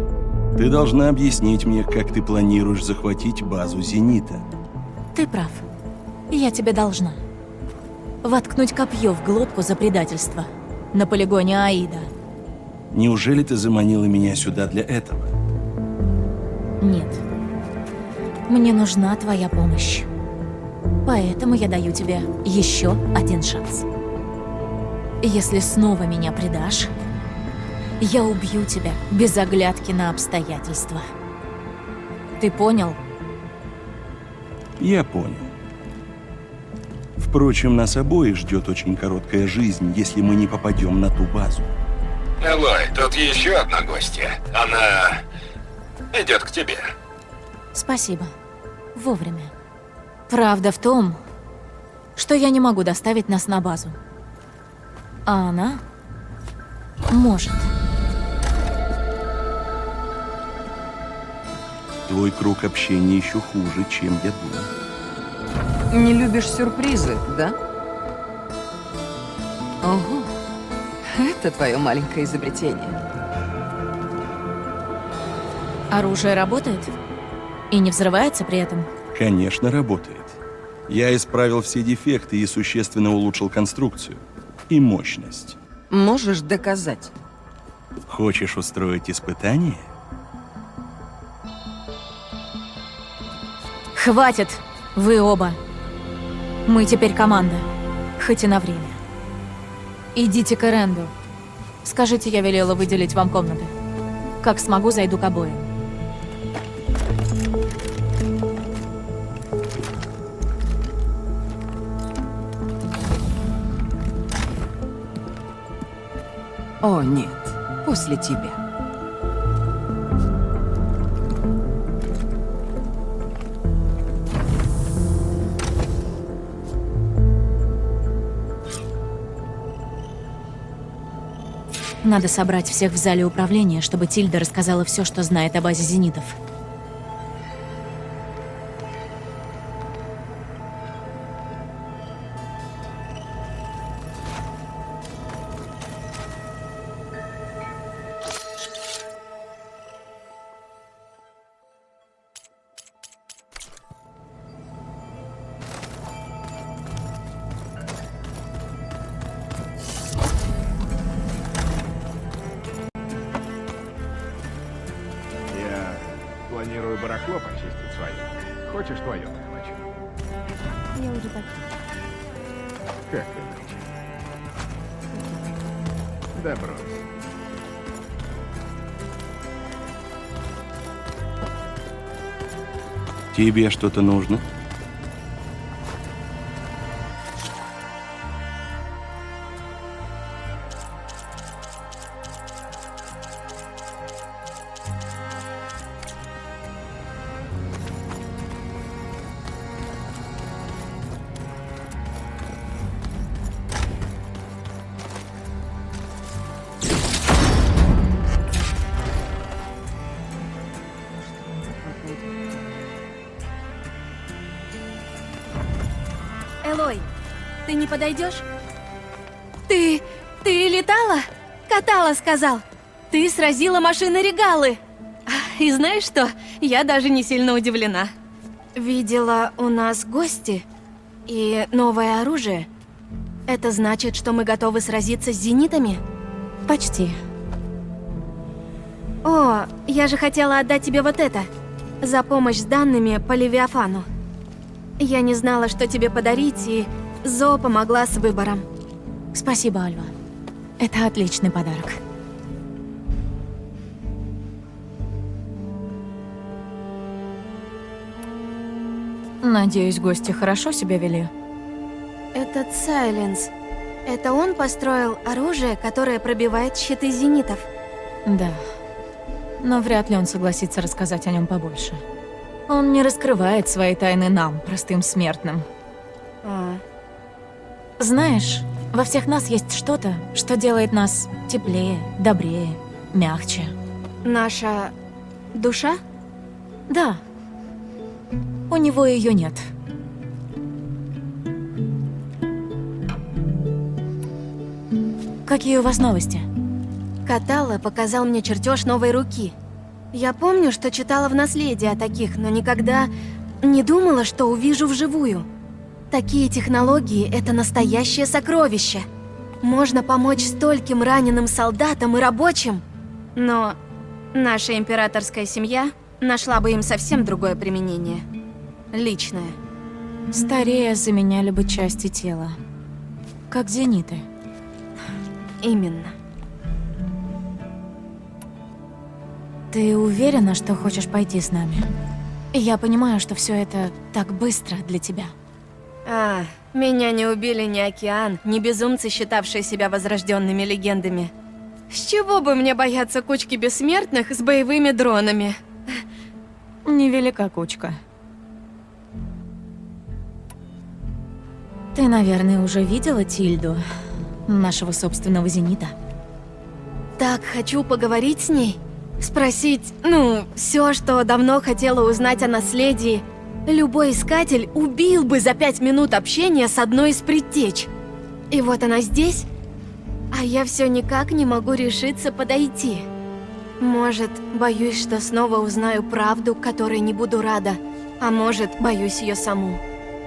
[SPEAKER 14] Ты должна объяснить мне, как ты планируешь захватить базу «Зенита».
[SPEAKER 1] Ты прав. Я тебе должна. Воткнуть копье в глотку за предательство. На полигоне Аида.
[SPEAKER 14] Неужели ты заманила меня сюда для этого?
[SPEAKER 1] Нет. Мне нужна твоя помощь. Поэтому я даю тебе еще один шанс. Если снова меня предашь, я убью тебя без оглядки на обстоятельства. Ты понял?
[SPEAKER 14] Я понял. Впрочем, нас обоих ждет очень короткая жизнь, если мы не попадем на ту базу.
[SPEAKER 4] Элой, тут еще одна гостья. Она идет к тебе.
[SPEAKER 1] Спасибо. Вовремя. Правда в том, что я не могу доставить нас на базу. А она может.
[SPEAKER 14] Твой круг общения еще хуже, чем я думал.
[SPEAKER 15] Не любишь сюрпризы, да? Ого, это твое маленькое изобретение.
[SPEAKER 1] Оружие работает? И не взрывается при этом?
[SPEAKER 14] Конечно, работает. Я исправил все дефекты и существенно улучшил конструкцию и мощность.
[SPEAKER 15] Можешь доказать?
[SPEAKER 14] Хочешь устроить испытание?
[SPEAKER 1] Хватит! Вы оба. Мы теперь команда. Хоть и на время. Идите к Эренду. Скажите, я велела выделить вам комнаты. Как смогу, зайду к обоим.
[SPEAKER 15] О, нет. После тебя.
[SPEAKER 1] Надо собрать всех в зале управления, чтобы Тильда рассказала все, что знает о базе зенитов.
[SPEAKER 13] Я планирую барахло почистить свое. Хочешь, твое захвачу?
[SPEAKER 2] Я уже так.
[SPEAKER 13] Как иначе? Да брось.
[SPEAKER 14] Тебе что-то нужно?
[SPEAKER 2] Элой, ты не подойдешь? Ты летала? Катала, сказал. Ты сразила машины Регалы. И знаешь что? Я даже не сильно удивлена. Видела, у нас гости и новое оружие. Это значит, что мы готовы сразиться с зенитами?
[SPEAKER 1] Почти.
[SPEAKER 2] О, я же хотела отдать тебе вот это. За помощь с данными по Левиафану. Я не знала, что тебе подарить, и Зо помогла с выбором.
[SPEAKER 1] Спасибо, Альва. Это отличный подарок. Надеюсь, гости хорошо себя вели?
[SPEAKER 2] Этот Сайленс. Это он построил оружие, которое пробивает щиты зенитов?
[SPEAKER 1] Да. Но вряд ли он согласится рассказать о нем побольше. Он не раскрывает свои тайны нам, простым смертным. Знаешь, во всех нас есть что-то, что делает нас теплее, добрее, мягче.
[SPEAKER 2] Наша душа?
[SPEAKER 1] Да. У него ее нет. Какие у вас новости?
[SPEAKER 2] Катала показал мне чертеж новой руки. Я помню, что читала в наследии о таких, но никогда не думала, что увижу вживую. Такие технологии — это настоящее сокровище. Можно помочь стольким раненым солдатам и рабочим. Но наша императорская семья нашла бы им совсем другое применение. Личное.
[SPEAKER 1] Старее заменяли бы части тела. Как зениты.
[SPEAKER 2] Именно.
[SPEAKER 1] Ты уверена, что хочешь пойти с нами? Я понимаю, что все это так быстро для тебя.
[SPEAKER 2] Меня не убили ни океан, ни безумцы, считавшие себя возрожденными легендами. С чего бы мне бояться кучки бессмертных с боевыми дронами?
[SPEAKER 1] Невелика кучка. Ты, наверное, уже видела Тильду, нашего собственного зенита?
[SPEAKER 2] Так хочу поговорить с ней. Спросить, все, что давно хотела узнать о наследии. Любой искатель убил бы за 5 минут общения с одной из предтеч. И вот она здесь, а я все никак не могу решиться подойти. Может, боюсь, что снова узнаю правду, которой не буду рада. А может, боюсь ее саму.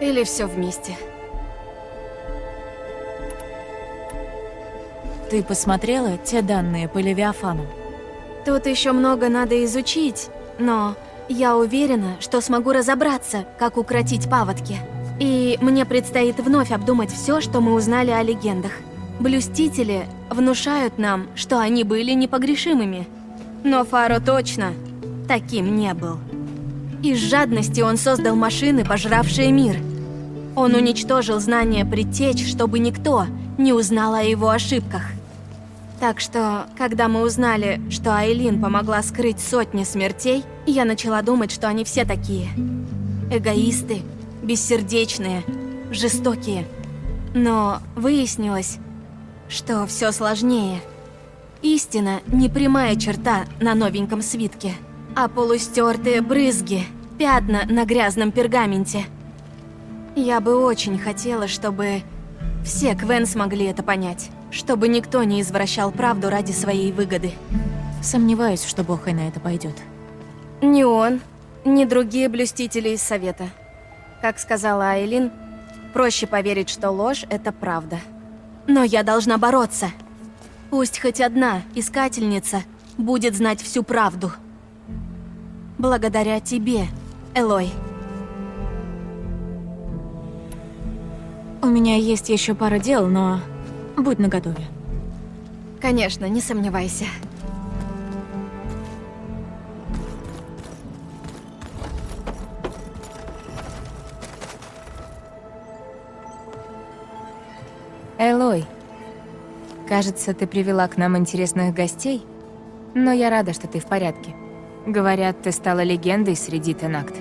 [SPEAKER 2] Или все вместе.
[SPEAKER 1] Ты посмотрела те данные по Левиафану?
[SPEAKER 2] Тут еще много надо изучить, но я уверена, что смогу разобраться, как укротить паводки. И мне предстоит вновь обдумать все, что мы узнали о легендах. Блюстители внушают нам, что они были непогрешимыми. Но Фаро точно таким не был. Из жадности он создал машины, пожравшие мир. Он уничтожил знания предтеч, чтобы никто не узнал о его ошибках. Так что, когда мы узнали, что Айлин помогла скрыть сотни смертей, я начала думать, что они все такие. Эгоисты, бессердечные, жестокие. Но выяснилось, что все сложнее. Истина не прямая черта на новеньком свитке, а полустертые брызги, пятна на грязном пергаменте. Я бы очень хотела, чтобы все Квен смогли это понять. Чтобы никто не извращал правду ради своей выгоды.
[SPEAKER 1] Сомневаюсь, что Бохай на это пойдет.
[SPEAKER 2] Ни он, ни другие блюстители из Совета. Как сказала Айлин, проще поверить, что ложь — это правда. Но я должна бороться. Пусть хоть одна искательница будет знать всю правду. Благодаря тебе, Элой.
[SPEAKER 1] У меня есть еще пара дел, но будь наготове.
[SPEAKER 2] Конечно, не сомневайся.
[SPEAKER 9] Элой, кажется, ты привела к нам интересных гостей, но я рада, что ты в порядке. Говорят, ты стала легендой среди Тенакт.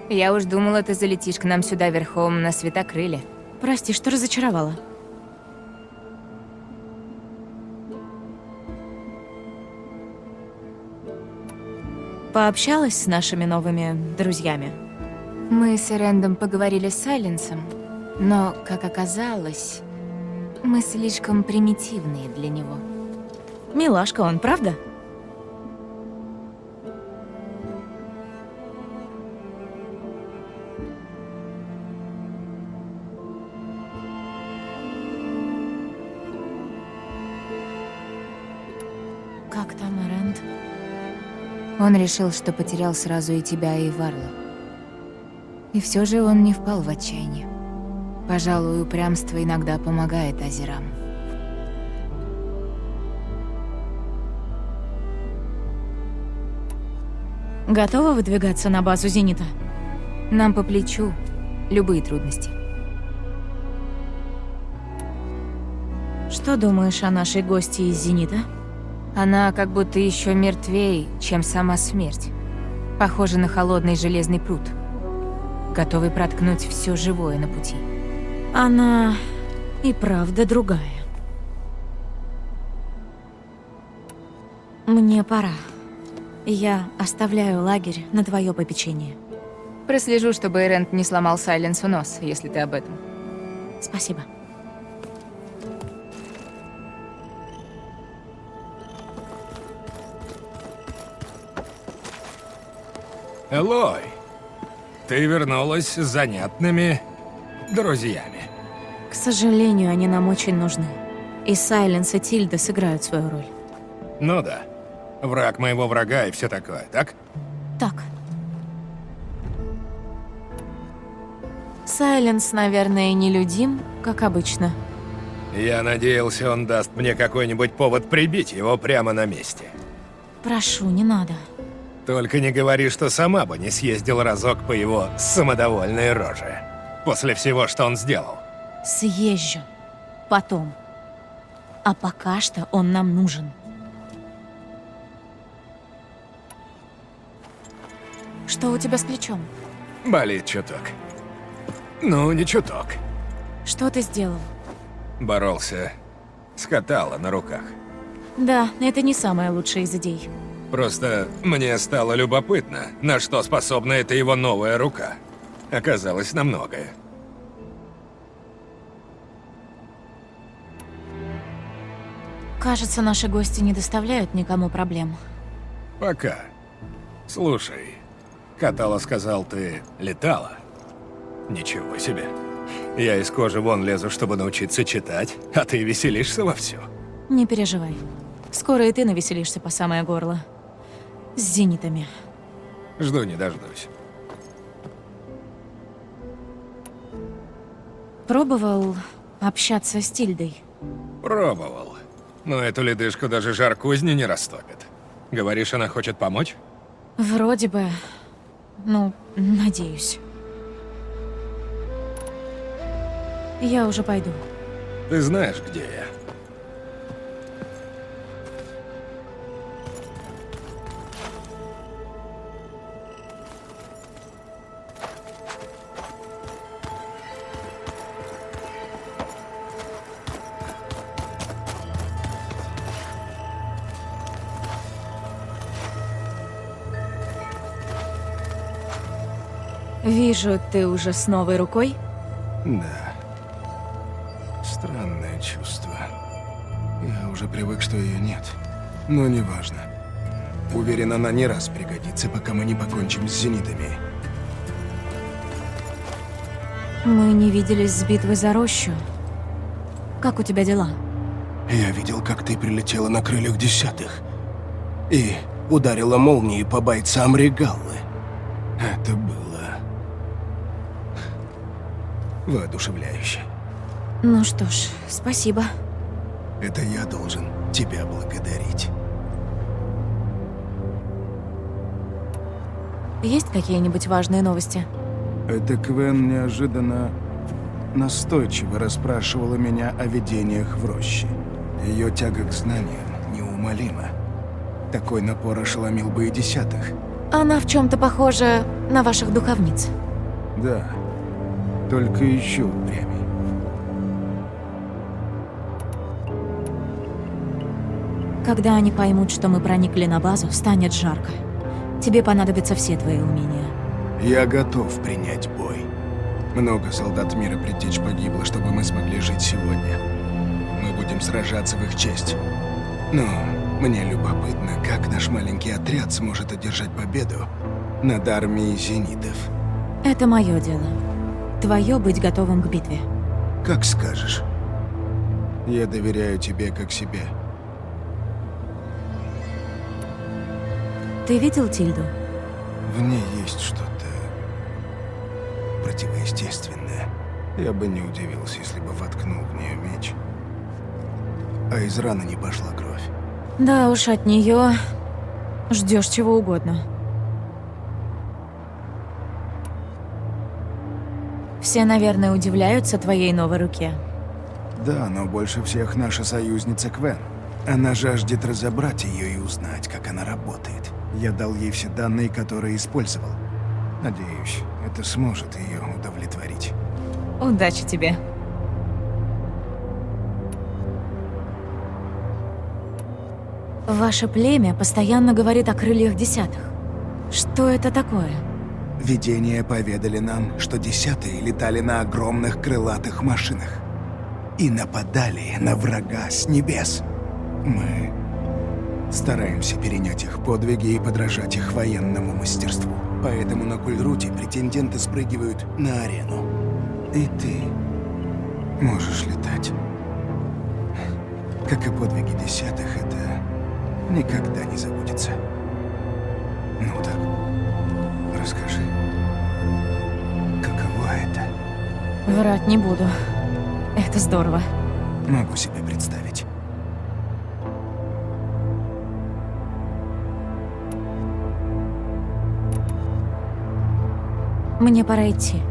[SPEAKER 9] Я уж думала, ты залетишь к нам сюда верхом на светокрыле.
[SPEAKER 1] Прости, что разочаровала. Пообщалась с нашими новыми друзьями?
[SPEAKER 9] Мы с Эрэндом поговорили с Сайленсом, но, как оказалось, мы слишком примитивные для него.
[SPEAKER 1] Милашка он, правда? Как там Эрэнд?
[SPEAKER 9] Он решил, что потерял сразу и тебя, и Варла. И все же он не впал в отчаяние. Пожалуй, упрямство иногда помогает озерам.
[SPEAKER 1] Готова выдвигаться на базу Зенита?
[SPEAKER 9] Нам по плечу любые трудности.
[SPEAKER 1] Что думаешь о нашей гости из Зенита?
[SPEAKER 9] Она как будто еще мертвее, чем сама смерть. Похожа на холодный железный пруд, готовый проткнуть все живое на пути.
[SPEAKER 1] Она и правда другая. Мне пора. Я оставляю лагерь на твое попечение.
[SPEAKER 9] Прослежу, чтобы Эрэнд не сломал Сайленсу нос, если ты об этом.
[SPEAKER 1] Спасибо.
[SPEAKER 13] Элой, ты вернулась с занятными друзьями.
[SPEAKER 1] К сожалению, они нам очень нужны. И Сайленс, и Тильда сыграют свою роль.
[SPEAKER 13] Ну да. Враг моего врага и все такое, так?
[SPEAKER 1] Так. Сайленс, наверное, нелюдим, как обычно.
[SPEAKER 13] Я надеялся, он даст мне какой-нибудь повод прибить его прямо на месте.
[SPEAKER 1] Прошу, не надо.
[SPEAKER 13] Только не говори, что сама бы не съездил разок по его самодовольной роже. После всего, что он сделал.
[SPEAKER 1] Съезжу. Потом. А пока что он нам нужен. Что у тебя с плечом?
[SPEAKER 13] Болит чуток. Ну, не чуток.
[SPEAKER 1] Что ты сделал?
[SPEAKER 13] Боролся с Катала на руках.
[SPEAKER 1] Да, это не самая лучшая из идей.
[SPEAKER 13] Просто мне стало любопытно, на что способна эта его новая рука. Оказалось, на многое.
[SPEAKER 1] Кажется, наши гости не доставляют никому проблем.
[SPEAKER 13] Пока. Слушай, Катала сказал, ты летала? Ничего себе. Я из кожи вон лезу, чтобы научиться читать, а ты веселишься вовсю.
[SPEAKER 1] Не переживай. Скоро и ты навеселишься по самое горло. С зенитами.
[SPEAKER 13] Жду не дождусь.
[SPEAKER 1] Пробовал общаться с Тильдой?
[SPEAKER 13] Пробовал. Но эту ледышку даже жар кузни не растопит. Говоришь, она хочет помочь?
[SPEAKER 1] Вроде бы. Ну, надеюсь. Я уже пойду.
[SPEAKER 13] Ты знаешь, где я?
[SPEAKER 1] Вижу, ты уже с новой рукой?
[SPEAKER 16] Да. Странное чувство. Я уже привык, что ее нет. Но неважно. Уверен, она не раз пригодится, пока мы не покончим с зенитами.
[SPEAKER 1] Мы не виделись с битвой за рощу. Как у тебя дела?
[SPEAKER 16] Я видел, как ты прилетела на крыльях 10-х и ударила молнией по бойцам Регаллы. Это было воодушевляюще.
[SPEAKER 1] Ну что ж, спасибо.
[SPEAKER 16] Это я должен тебя благодарить.
[SPEAKER 1] Есть какие-нибудь важные новости?
[SPEAKER 16] Это Квен неожиданно настойчиво расспрашивала меня о видениях в роще. Ее тяга к знаниям неумолима. Такой напор ошеломил бы и 10-х.
[SPEAKER 1] Она в чем-то похожа на ваших духовниц.
[SPEAKER 16] Да, только еще упрямей.
[SPEAKER 1] Когда они поймут, что мы проникли на базу, станет жарко. Тебе понадобятся все твои умения.
[SPEAKER 16] Я готов принять бой. Много солдат мира предтеч погибло, чтобы мы смогли жить сегодня. Мы будем сражаться в их честь. Но мне любопытно, как наш маленький отряд сможет одержать победу над армией зенитов.
[SPEAKER 1] Это мое дело. Твое быть готовым к битве.
[SPEAKER 16] Как скажешь. Я доверяю тебе как себе.
[SPEAKER 1] Ты видел Тильду?
[SPEAKER 16] В ней есть что-то противоестественное. Я бы не удивился, если бы воткнул в нее меч. А из раны не пошла кровь.
[SPEAKER 1] Да уж, от нее ждешь чего угодно. Все, наверное, удивляются твоей новой руке.
[SPEAKER 16] Да, но больше всех наша союзница Квен. Она жаждет разобрать ее и узнать, как она работает. Я дал ей все данные, которые использовал. Надеюсь, это сможет ее удовлетворить.
[SPEAKER 1] Удачи тебе. Ваше племя постоянно говорит о крыльях 10-х. Что это такое?
[SPEAKER 16] Видения поведали нам, что 10-е летали на огромных крылатых машинах и нападали на врага с небес. Мы стараемся перенять их подвиги и подражать их военному мастерству. Поэтому на Кульруте претенденты спрыгивают на арену. И ты можешь летать. Как и подвиги 10-х, это никогда не забудется. Ну так, расскажи, каково это?
[SPEAKER 1] Врать не буду. Это здорово.
[SPEAKER 16] Могу себе представить.
[SPEAKER 1] Мне пора идти.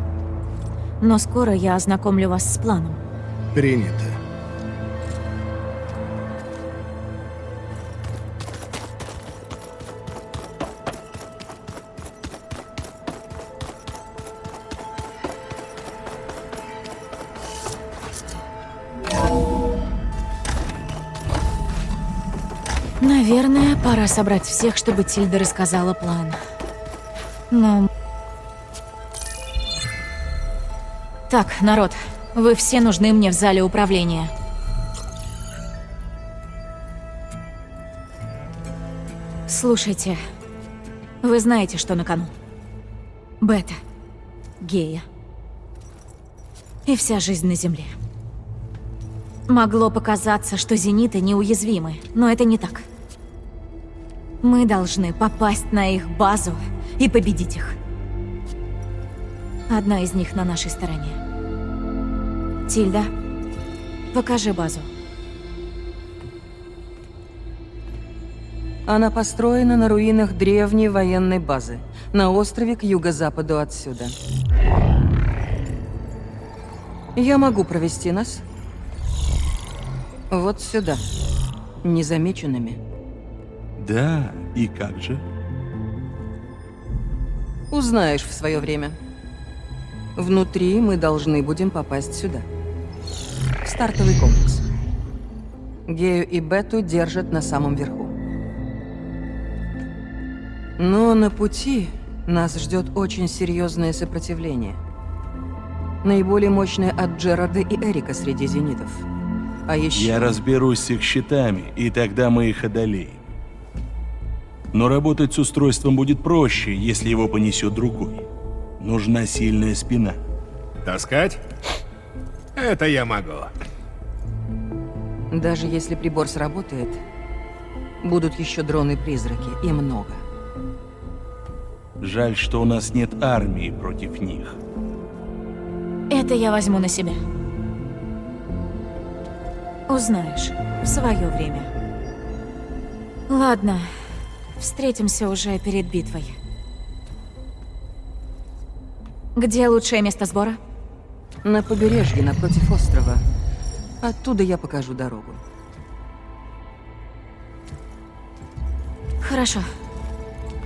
[SPEAKER 1] Но скоро я ознакомлю вас с планом.
[SPEAKER 16] Принято.
[SPEAKER 1] Наверное, пора собрать всех, чтобы Тильда рассказала план. Но... Так, народ, вы все нужны мне в зале управления. Слушайте, вы знаете, что на кону. Бета, Гея и вся жизнь на Земле. Могло показаться, что зениты неуязвимы, но это не так. Мы должны попасть на их базу и победить их. Одна из них на нашей стороне. Тильда, покажи базу.
[SPEAKER 15] Она построена на руинах древней военной базы, на острове к юго-западу отсюда. Я могу провести нас вот сюда, незамеченными.
[SPEAKER 14] Да, и как же?
[SPEAKER 15] Узнаешь в свое время. Внутри мы должны будем попасть сюда. В стартовый комплекс. Гею и Бету держат на самом верху. Но на пути Нас ждет очень серьезное сопротивление. Наиболее мощное от Джерарда и Эрика среди зенитов. А еще...
[SPEAKER 14] Я разберусь с их щитами, и тогда мы их одолеем. Но работать с устройством будет проще, если его понесет другой. Нужна сильная спина.
[SPEAKER 13] Таскать? Это я могу.
[SPEAKER 15] Даже если прибор сработает, будут еще дроны-призраки, и много.
[SPEAKER 14] Жаль, что у нас нет армии против них.
[SPEAKER 1] Это я возьму на себя. Узнаешь в свое время. Ладно, встретимся уже перед битвой. Где лучшее место сбора?
[SPEAKER 15] На побережье, напротив острова. Оттуда я покажу дорогу.
[SPEAKER 1] Хорошо.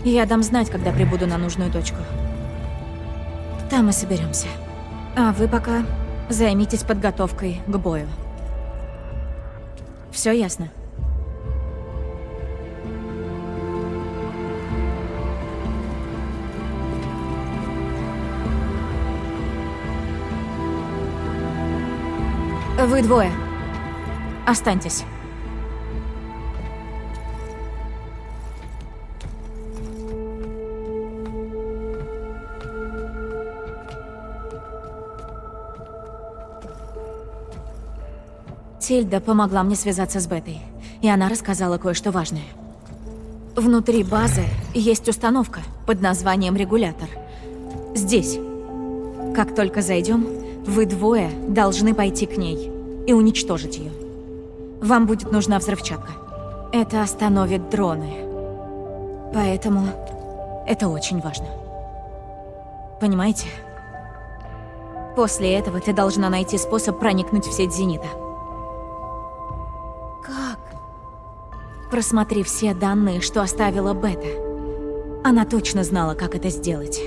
[SPEAKER 1] Я дам знать, когда прибуду на нужную точку. Там и соберемся. А вы пока займитесь подготовкой к бою. Все ясно? Вы двое. Останьтесь. Тильда помогла мне связаться с Бетой, и она рассказала кое-что важное. Внутри базы есть установка под названием «Регулятор». Здесь. Как только зайдем, вы двое должны пойти к ней и уничтожить ее. Вам будет нужна взрывчатка. Это остановит дроны. Поэтому это очень важно. Понимаете? После этого ты должна найти способ проникнуть в сеть Зенита.
[SPEAKER 2] Как?
[SPEAKER 1] Просмотри все данные, что оставила Бета. Она точно знала, как это сделать.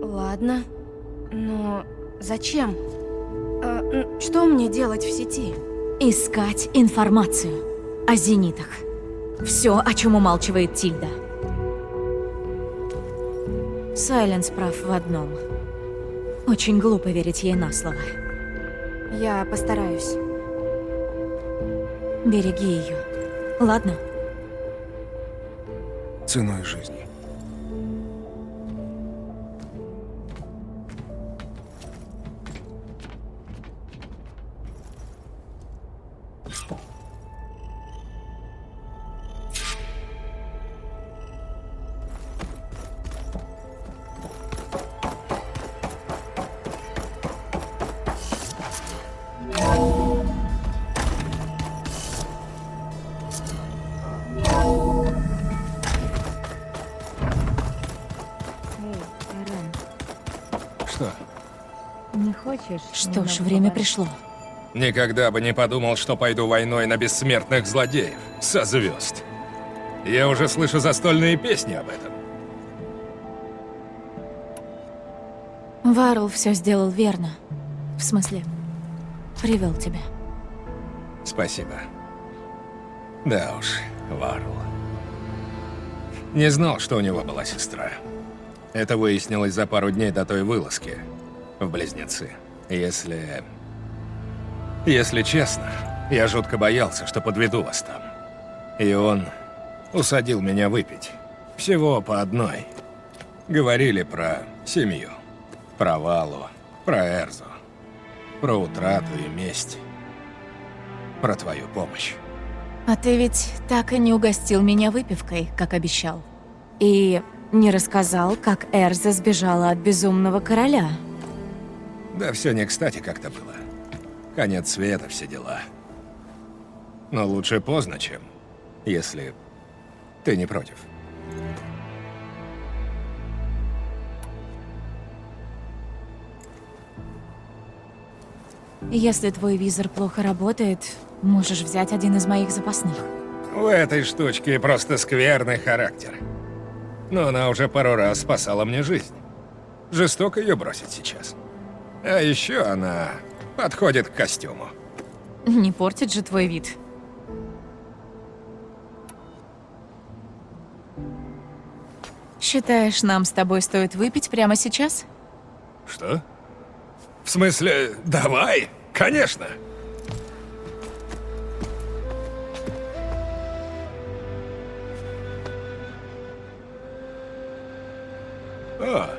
[SPEAKER 2] Ладно, но зачем? Что мне делать в сети?
[SPEAKER 1] Искать информацию о зенитах. Все, о чем умалчивает Тильда. Сайленс прав в одном. Очень глупо верить ей на слово.
[SPEAKER 2] Я постараюсь.
[SPEAKER 1] Береги ее. Ладно?
[SPEAKER 16] Ценой жизни.
[SPEAKER 13] Что?
[SPEAKER 9] Не хочешь?
[SPEAKER 1] Что ж, время пришло.
[SPEAKER 13] Никогда бы не подумал, что пойду войной на бессмертных злодеев со звезд. Я уже слышу застольные песни об этом.
[SPEAKER 1] Варл все сделал верно. В смысле, привел тебя.
[SPEAKER 13] Спасибо. Да уж, Варл. Не знал, что у него была сестра. Это выяснилось за пару дней до той вылазки в Близнецы. Если честно, я жутко боялся, что подведу вас там. И он усадил меня выпить. Всего по одной. Говорили про семью, про Валу, про Эрзу, про утрату и месть, про твою помощь.
[SPEAKER 1] А ты ведь так и не угостил меня выпивкой, как обещал. И не рассказал, как Эрза сбежала от безумного короля.
[SPEAKER 13] Да все не кстати как-то было. Конец света, все дела. Но лучше поздно, чем если ты не против.
[SPEAKER 1] Если твой визор плохо работает, можешь взять один из моих запасных.
[SPEAKER 13] У этой штучки просто скверный характер. Но она уже пару раз спасала мне жизнь. Жестоко ее бросить сейчас. А еще она подходит к костюму.
[SPEAKER 1] Не портит же твой вид. Считаешь, нам с тобой стоит выпить прямо сейчас?
[SPEAKER 13] Что? В смысле, давай, конечно. О.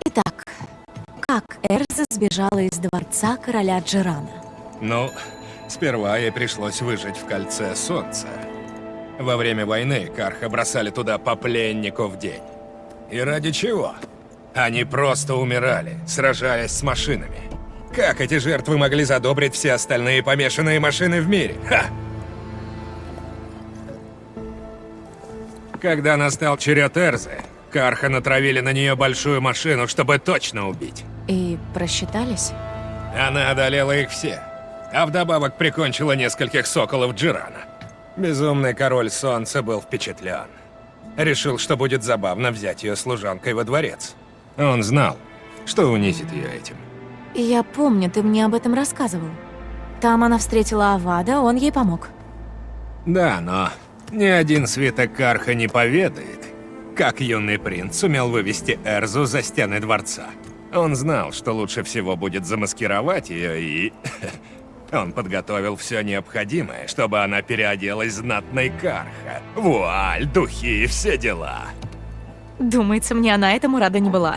[SPEAKER 1] Итак, как Эрза сбежала из дворца короля Джерана?
[SPEAKER 13] Ну, сперва ей пришлось выжить в кольце солнца. Во время войны Карха бросали туда по пленнику в день. И ради чего? Они просто умирали, сражаясь с машинами. Как эти жертвы могли задобрить все остальные помешанные машины в мире? Ха! Когда настал черед Эрзы, Карха натравили на нее большую машину, чтобы точно убить.
[SPEAKER 1] И просчитались?
[SPEAKER 13] Она одолела их все, а вдобавок прикончила нескольких соколов Джерана. Безумный король солнца был впечатлен. Решил, что будет забавно взять ее служанкой во дворец. Он знал, что унизит ее этим.
[SPEAKER 1] Я помню, ты мне об этом рассказывал. Там она встретила Авада, он ей помог.
[SPEAKER 13] Да, но ни один свиток Карха не поведает, как юный принц сумел вывести Эрзу за стены дворца. Он знал, что лучше всего будет замаскировать ее, и он подготовил все необходимое, чтобы она переоделась знатной Карха. Вуаль, духи и все дела.
[SPEAKER 1] Думается, мне она этому рада не была.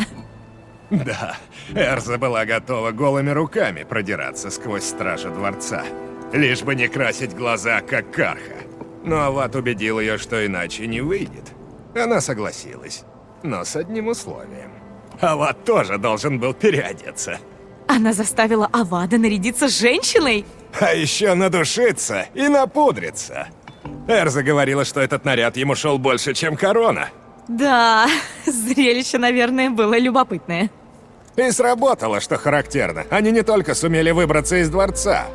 [SPEAKER 13] Да, Эрза была готова голыми руками продираться сквозь стражи дворца, лишь бы не красить глаза, как Карха. Но Ават убедил ее, что иначе не выйдет. Она согласилась, но с одним условием. Ават тоже должен был переодеться.
[SPEAKER 1] Она заставила Авада нарядиться женщиной?
[SPEAKER 13] А еще надушиться и напудриться. Эрза говорила, что этот наряд ему шел больше, чем корона.
[SPEAKER 1] Да, зрелище, наверное, было любопытное.
[SPEAKER 13] И сработало, что характерно. Они не только сумели выбраться из дворца,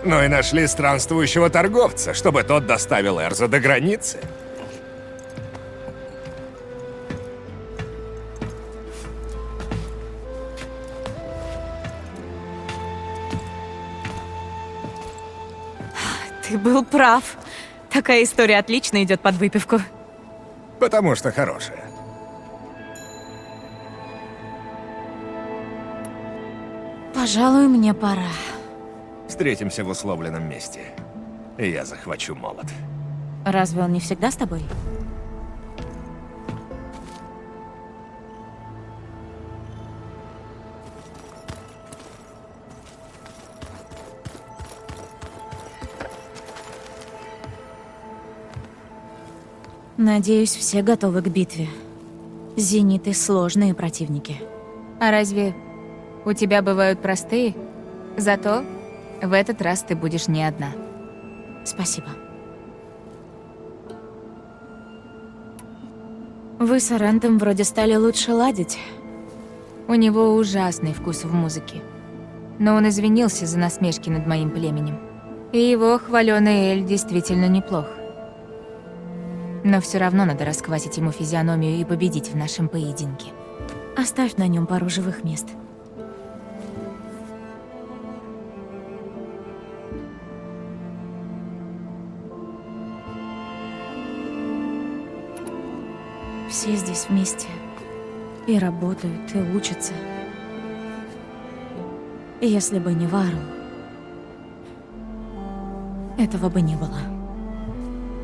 [SPEAKER 13] но и нашли странствующего торговца, чтобы тот доставил Эрзу до границы.
[SPEAKER 1] Ты был прав. Такая история отлично идет под выпивку.
[SPEAKER 13] Потому что хорошая.
[SPEAKER 1] Пожалуй, мне пора.
[SPEAKER 13] Встретимся в условленном месте. И я захвачу молот.
[SPEAKER 1] Разве он не всегда с тобой? Надеюсь, все готовы к битве. Зениты — сложные противники.
[SPEAKER 2] А разве у тебя бывают простые? Зато в этот раз ты будешь не одна.
[SPEAKER 1] Спасибо. Вы с Арентом вроде стали лучше ладить.
[SPEAKER 2] У него ужасный вкус в музыке. Но он извинился за насмешки над моим племенем. И его хвалёный Эль действительно неплох. Но все равно надо расквасить ему физиономию и победить в нашем поединке.
[SPEAKER 1] Оставь на нем пару живых мест. Все здесь вместе. И работают, и учатся. Если бы не Варл, этого бы не было.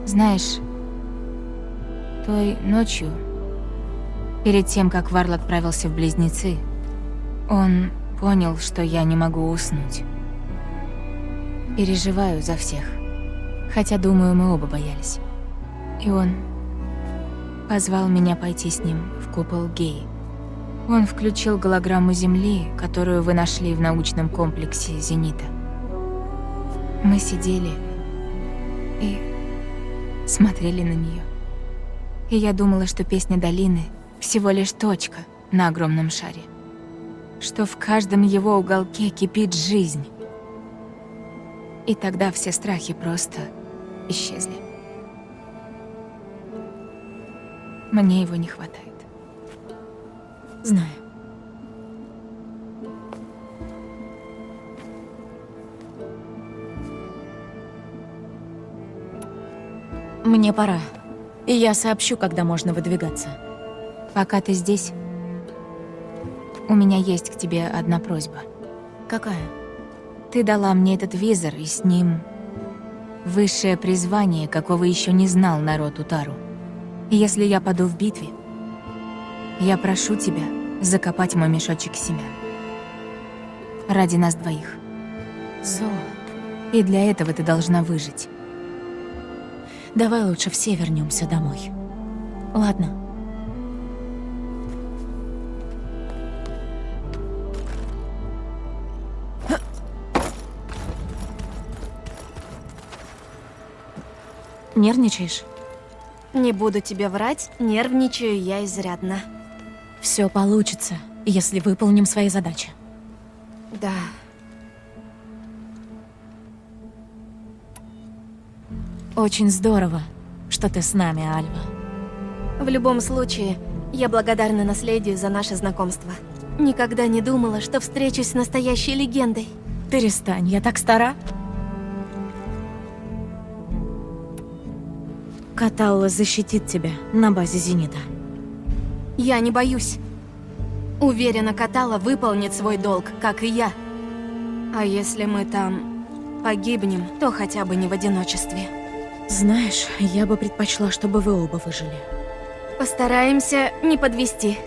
[SPEAKER 2] Знаешь, той ночью, перед тем, как Варл отправился в Близнецы, он понял, что я не могу уснуть. Переживаю за всех. Хотя, думаю, мы оба боялись. И он позвал меня пойти с ним в купол Геи. Он включил голограмму Земли, которую вы нашли в научном комплексе Зенита. Мы сидели и смотрели на нее. И я думала, что песня долины всего лишь точка на огромном шаре. Что в каждом его уголке кипит жизнь. И тогда все страхи просто исчезли. Мне его не хватает.
[SPEAKER 1] Знаю. Мне пора. И я сообщу, когда можно выдвигаться.
[SPEAKER 2] Пока ты здесь, у меня есть к тебе одна просьба.
[SPEAKER 1] Какая?
[SPEAKER 2] Ты дала мне этот визор, и с ним высшее призвание, какого еще не знал народ Утару. Если я паду в битве, я прошу тебя закопать мой мешочек семян. Ради нас двоих.
[SPEAKER 1] Зо,
[SPEAKER 2] И для этого ты должна выжить.
[SPEAKER 1] давай лучше все вернемся домой. Ладно. Нервничаешь?
[SPEAKER 2] Не буду тебе врать, нервничаю я изрядно.
[SPEAKER 1] Все получится, если выполним свои задачи.
[SPEAKER 2] Да.
[SPEAKER 1] Очень здорово, что ты с нами, Альва.
[SPEAKER 2] В любом случае, я благодарна наследию за наше знакомство. Никогда не думала, что встречусь с настоящей легендой.
[SPEAKER 1] Перестань, я так стара. Каталла защитит тебя на базе Зенита.
[SPEAKER 2] Я не боюсь. Уверена, Каталла выполнит свой долг, как и я. А если мы там погибнем, то хотя бы не в одиночестве.
[SPEAKER 1] Знаешь, я бы предпочла, чтобы вы оба выжили.
[SPEAKER 2] Постараемся не подвести.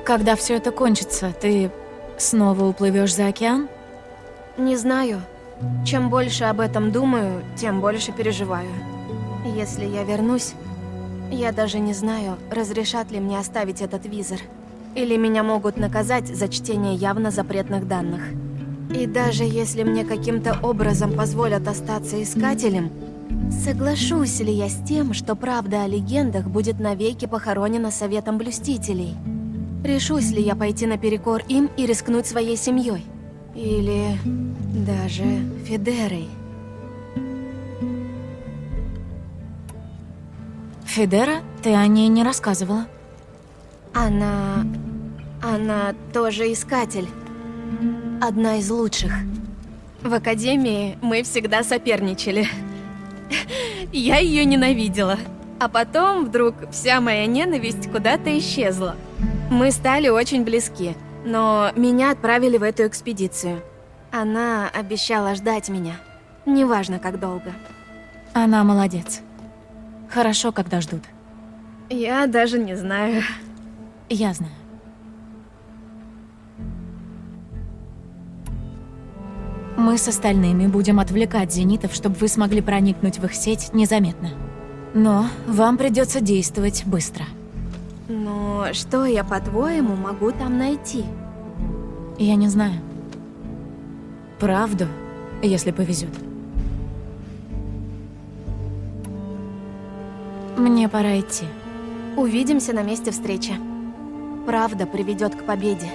[SPEAKER 1] Когда все это кончится, ты снова уплывешь за океан?
[SPEAKER 2] Не знаю. Чем больше об этом думаю, тем больше переживаю. Если я вернусь, я даже не знаю, разрешат ли мне оставить этот визор. Или меня могут наказать за чтение явно запретных данных. И даже если мне каким-то образом позволят остаться искателем, соглашусь ли я с тем, что правда о легендах будет навеки похоронена Советом Блюстителей? Решусь ли я пойти наперекор им и рискнуть своей семьей? Или даже Федерой?
[SPEAKER 1] Федера? Ты о ней не рассказывала.
[SPEAKER 2] Она тоже искатель. Одна из лучших. В академии мы всегда соперничали. Я ее ненавидела. А потом вдруг вся моя ненависть куда-то исчезла. Мы стали очень близки, но меня отправили в эту экспедицию. Она обещала ждать меня. Неважно, как долго.
[SPEAKER 1] Она молодец. Хорошо, когда ждут.
[SPEAKER 2] Я даже не знаю.
[SPEAKER 1] Я знаю. Мы с остальными будем отвлекать зенитов, чтобы вы смогли проникнуть в их сеть незаметно. Но вам придется действовать быстро.
[SPEAKER 2] Но что я, по-твоему, могу там найти?
[SPEAKER 1] Я не знаю. Правду, если повезет. Мне пора идти.
[SPEAKER 2] Увидимся на месте встречи. Правда приведет к победе.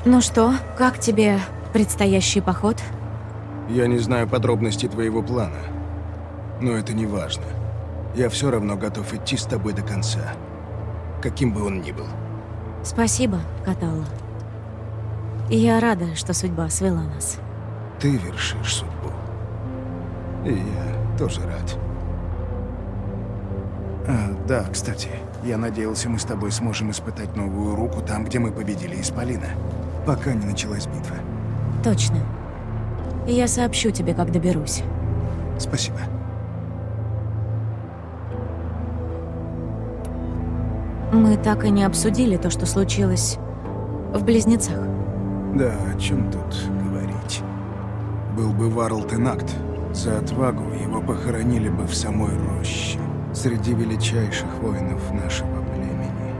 [SPEAKER 1] Ну что, как тебе предстоящий поход?
[SPEAKER 16] Я не знаю подробностей твоего плана, но это не важно. Я все равно готов идти с тобой до конца, каким бы он ни был.
[SPEAKER 1] Спасибо, Каталла. Я рада, что судьба свела нас.
[SPEAKER 16] Ты вершишь судьбу. И я тоже рад. Да, кстати, я надеялся, мы с тобой сможем испытать новую руку там, где мы победили Исполина, пока не началась битва.
[SPEAKER 1] Точно. Я сообщу тебе, как доберусь.
[SPEAKER 16] Спасибо.
[SPEAKER 1] Мы так и не обсудили то, что случилось в Близнецах.
[SPEAKER 16] Да, о чем тут говорить? Был бы Варл Тенакт, за отвагу его похоронили бы в самой роще, среди величайших воинов нашего племени.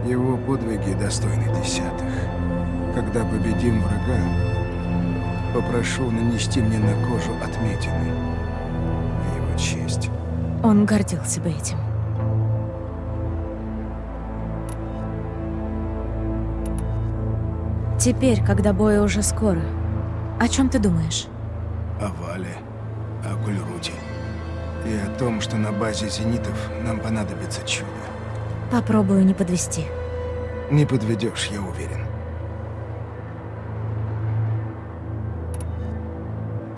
[SPEAKER 16] Его подвиги достойны десятых. Когда победим врага, попрошу нанести мне на кожу отметины в его честь.
[SPEAKER 1] Он гордился бы этим. Теперь, когда бой уже скоро, о чем ты думаешь?
[SPEAKER 16] О Вале, о Гульруте и о том, что на базе зенитов нам понадобится чудо.
[SPEAKER 1] Попробую не подвести.
[SPEAKER 16] Не подведешь, я уверен.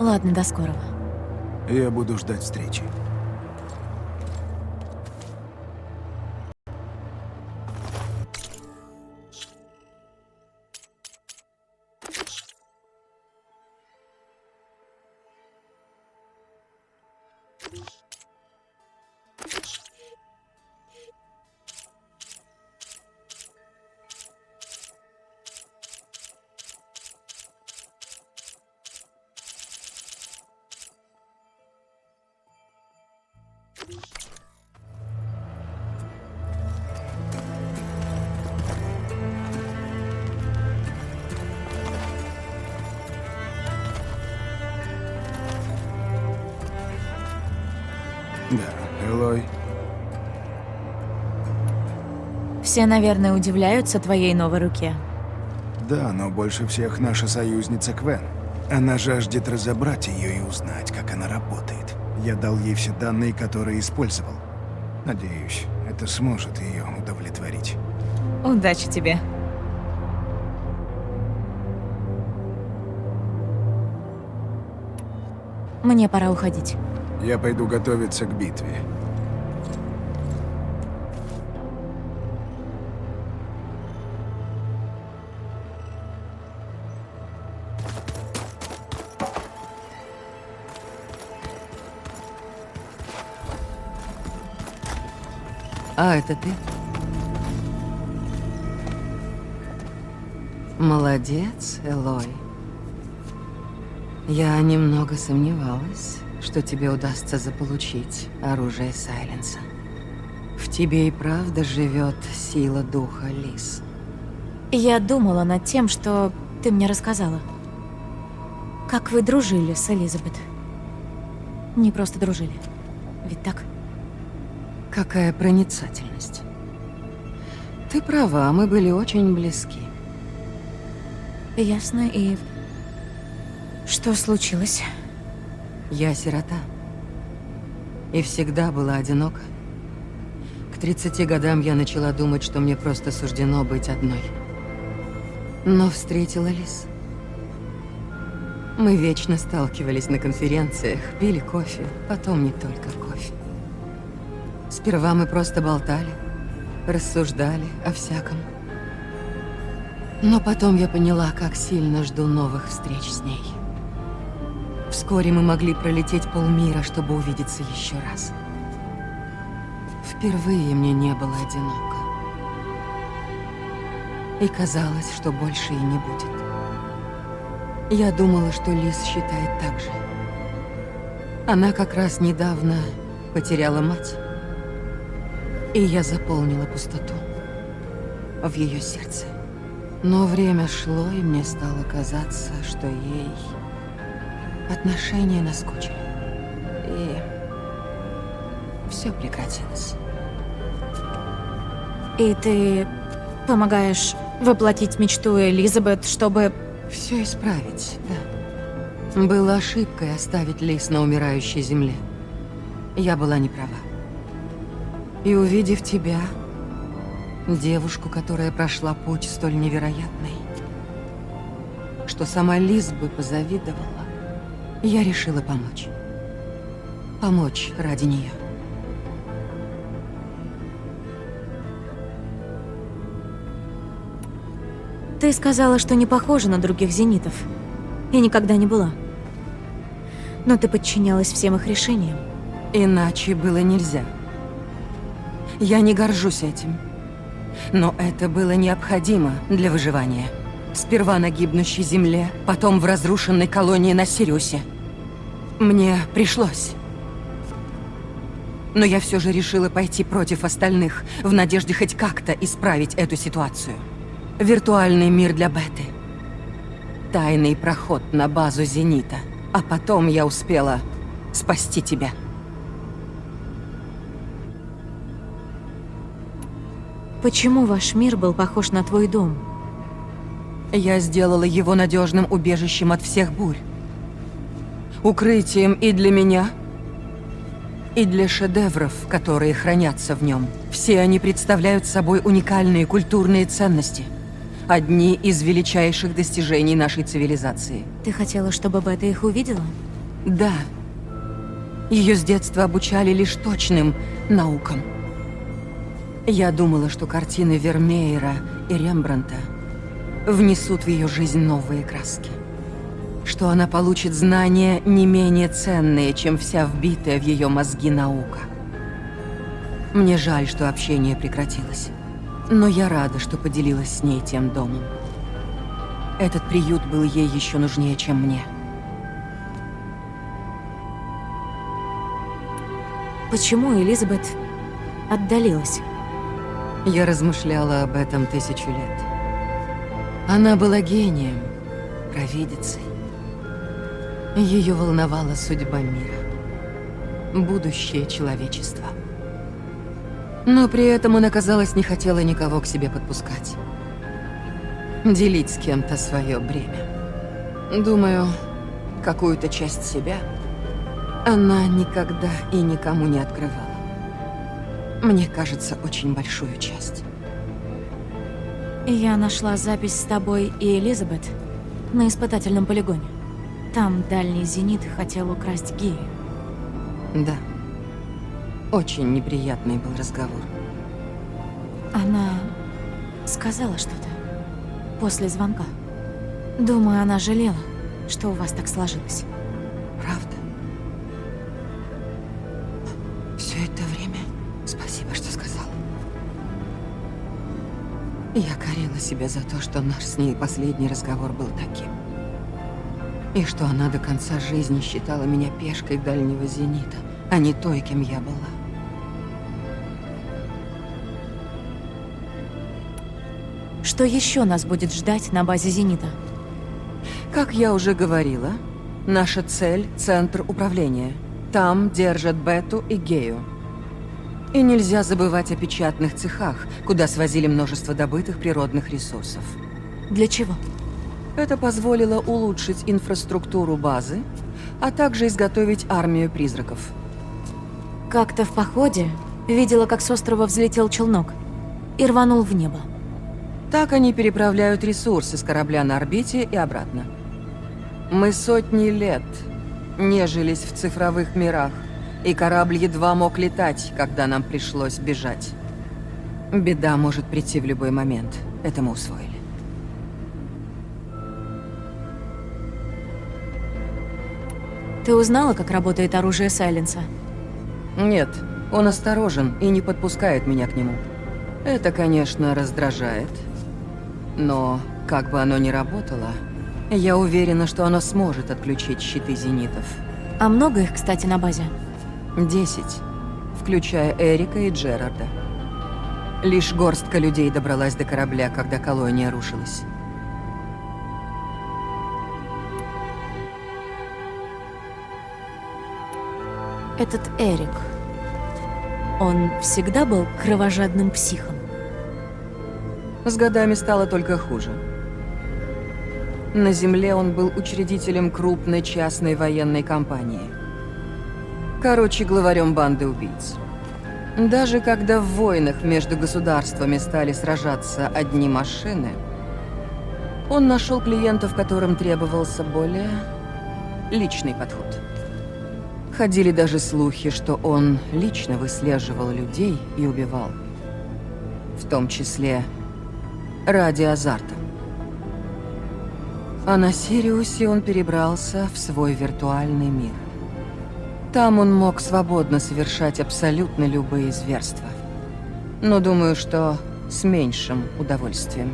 [SPEAKER 1] Ладно, до скорого.
[SPEAKER 16] Я буду ждать встречи. Да, Элой.
[SPEAKER 1] Все, наверное, удивляются твоей новой руке.
[SPEAKER 16] Да, но больше всех наша союзница Квен. Она жаждет разобрать ее и узнать, как она работает. Я дал ей все данные, которые использовал. Надеюсь, это сможет ее удовлетворить.
[SPEAKER 1] Удачи тебе. Мне пора уходить.
[SPEAKER 16] Я пойду готовиться к битве.
[SPEAKER 15] А, это ты? Молодец, Элой. Я немного сомневалась, что тебе удастся заполучить оружие Сайленса. В тебе и правда живет сила духа Лис.
[SPEAKER 1] Я думала над тем, что ты мне рассказала. Как вы дружили с Элизабет. Не просто дружили. Ведь так?
[SPEAKER 15] Какая проницательность. Ты права, мы были очень близки.
[SPEAKER 1] Ясно. И что случилось?
[SPEAKER 15] Я сирота. И всегда была одинока. К 30 годам я начала думать, что мне просто суждено быть одной. Но встретила Лис. Мы вечно сталкивались на конференциях, пили кофе, потом не только кофе. Сперва мы просто болтали, рассуждали о всяком. Но потом я поняла, как сильно жду новых встреч с ней. Вскоре мы могли пролететь полмира, чтобы увидеться еще раз. Впервые мне не было одиноко. И казалось, что больше и не будет. Я думала, что Лис считает так же. Она как раз недавно потеряла мать. И я заполнила пустоту в ее сердце. Но время шло, и мне стало казаться, что ей отношения наскучили. И все прекратилось.
[SPEAKER 1] И ты помогаешь воплотить мечту Элизабет, чтобы...
[SPEAKER 15] Все исправить, да. Было ошибкой оставить Лис на умирающей земле. Я была не права. И увидев тебя, девушку, которая прошла путь столь невероятный, что сама Лис бы позавидовала, я решила помочь. Помочь ради нее.
[SPEAKER 1] Ты сказала, что не похожа на других зенитов. И никогда не была. Но ты подчинялась всем их решениям.
[SPEAKER 15] Иначе было нельзя. Я не горжусь этим. Но это было необходимо для выживания. Сперва на гибнущей земле, потом в разрушенной колонии на Сириусе. Мне пришлось. Но я все же решила пойти против остальных, в надежде хоть как-то исправить эту ситуацию. Виртуальный мир для Беты. Тайный проход на базу Зенита. А потом я успела спасти тебя.
[SPEAKER 1] Почему ваш мир был похож на твой дом?
[SPEAKER 15] Я сделала его надежным убежищем от всех бурь. Укрытием и для меня, и для шедевров, которые хранятся в нем. Все они представляют собой уникальные культурные ценности. Одни из величайших достижений нашей цивилизации.
[SPEAKER 1] Ты хотела, чтобы Бета их увидела?
[SPEAKER 15] Да. Ее с детства обучали лишь точным наукам. Я думала, что картины Вермеера и Рембрандта внесут в ее жизнь новые краски. Что она получит знания не менее ценные, чем вся вбитая в ее мозги наука. Мне жаль, что общение прекратилось. Но я рада, что поделилась с ней тем домом. Этот приют был ей еще нужнее, чем мне.
[SPEAKER 1] Почему Элизабет отдалилась?
[SPEAKER 15] Я размышляла об этом 1000 лет. Она была гением, провидицей. Ее волновала судьба мира, будущее человечества. Но при этом она, казалось, не хотела никого к себе подпускать. Делить с кем-то свое бремя. Думаю, какую-то часть себя она никогда и никому не открывала. Мне кажется, очень большую часть.
[SPEAKER 1] Я нашла запись с тобой и Элизабет на испытательном полигоне. Там дальний зенит хотел украсть Гею.
[SPEAKER 15] Да. Очень неприятный был разговор.
[SPEAKER 1] Она сказала что-то после звонка. Думаю, она жалела, что у вас так сложилось.
[SPEAKER 15] Правда? Все это время спасибо, что сказал. Я корила себя за то, что наш с ней последний разговор был таким. И что она до конца жизни считала меня пешкой дальнего зенита, а не той, кем я была.
[SPEAKER 1] Что еще нас будет ждать на базе «Зенита»?
[SPEAKER 15] Как я уже говорила, наша цель — центр управления. Там держат Бету и Гею. И нельзя забывать о печатных цехах, куда свозили множество добытых природных ресурсов.
[SPEAKER 1] Для чего?
[SPEAKER 15] Это позволило улучшить инфраструктуру базы, а также изготовить армию призраков.
[SPEAKER 1] Как-то в походе видела, как с острова взлетел челнок и рванул в небо.
[SPEAKER 15] Так они переправляют ресурсы с корабля на орбите и обратно. Мы сотни лет нежились в цифровых мирах, и корабль едва мог летать, когда нам пришлось бежать. Беда может прийти в любой момент. Это мы усвоили.
[SPEAKER 1] Ты узнала, как работает оружие Сайленса?
[SPEAKER 15] Нет, он осторожен и не подпускает меня к нему. Это, конечно, раздражает. Но, как бы оно ни работало, я уверена, что оно сможет отключить щиты зенитов.
[SPEAKER 1] А много их, кстати, на базе?
[SPEAKER 15] 10, включая Эрика и Джерарда. Лишь горстка людей добралась до корабля, когда колония рушилась.
[SPEAKER 1] Этот Эрик, он всегда был кровожадным психом?
[SPEAKER 15] С годами стало только хуже. На Земле он был учредителем крупной частной военной компании. Короче, главарем банды убийц. Даже когда в войнах между государствами стали сражаться одни машины, он нашел клиентов, которым требовался более личный подход. Ходили даже слухи, что он лично выслеживал людей и убивал. В том числе ради азарта. А на Сириусе он перебрался в свой виртуальный мир. Там он мог свободно совершать абсолютно любые зверства. Но думаю, что с меньшим удовольствием.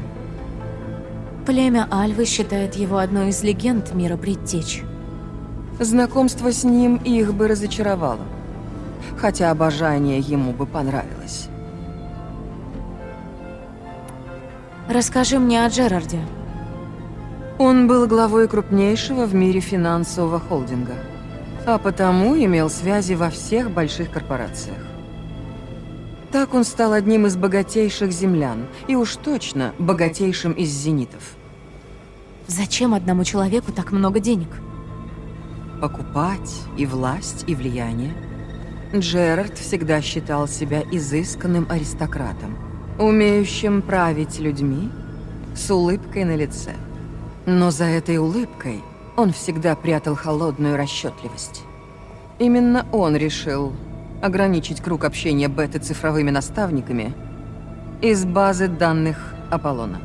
[SPEAKER 1] Племя Альвы считает его одной из легенд мира предтеч.
[SPEAKER 15] Знакомство с ним их бы разочаровало. Хотя обожание ему бы понравилось.
[SPEAKER 1] Расскажи мне о Джерарде.
[SPEAKER 15] Он был главой крупнейшего в мире финансового холдинга, а потому имел связи во всех больших корпорациях. Так он стал одним из богатейших землян, и уж точно богатейшим из зенитов.
[SPEAKER 1] Зачем одному человеку так много денег?
[SPEAKER 15] Покупать и власть, и влияние. Джерард всегда считал себя изысканным аристократом, умеющим править людьми с улыбкой на лице. Но за этой улыбкой он всегда прятал холодную расчетливость. Именно он решил ограничить круг общения Беты цифровыми наставниками из базы данных Аполлона.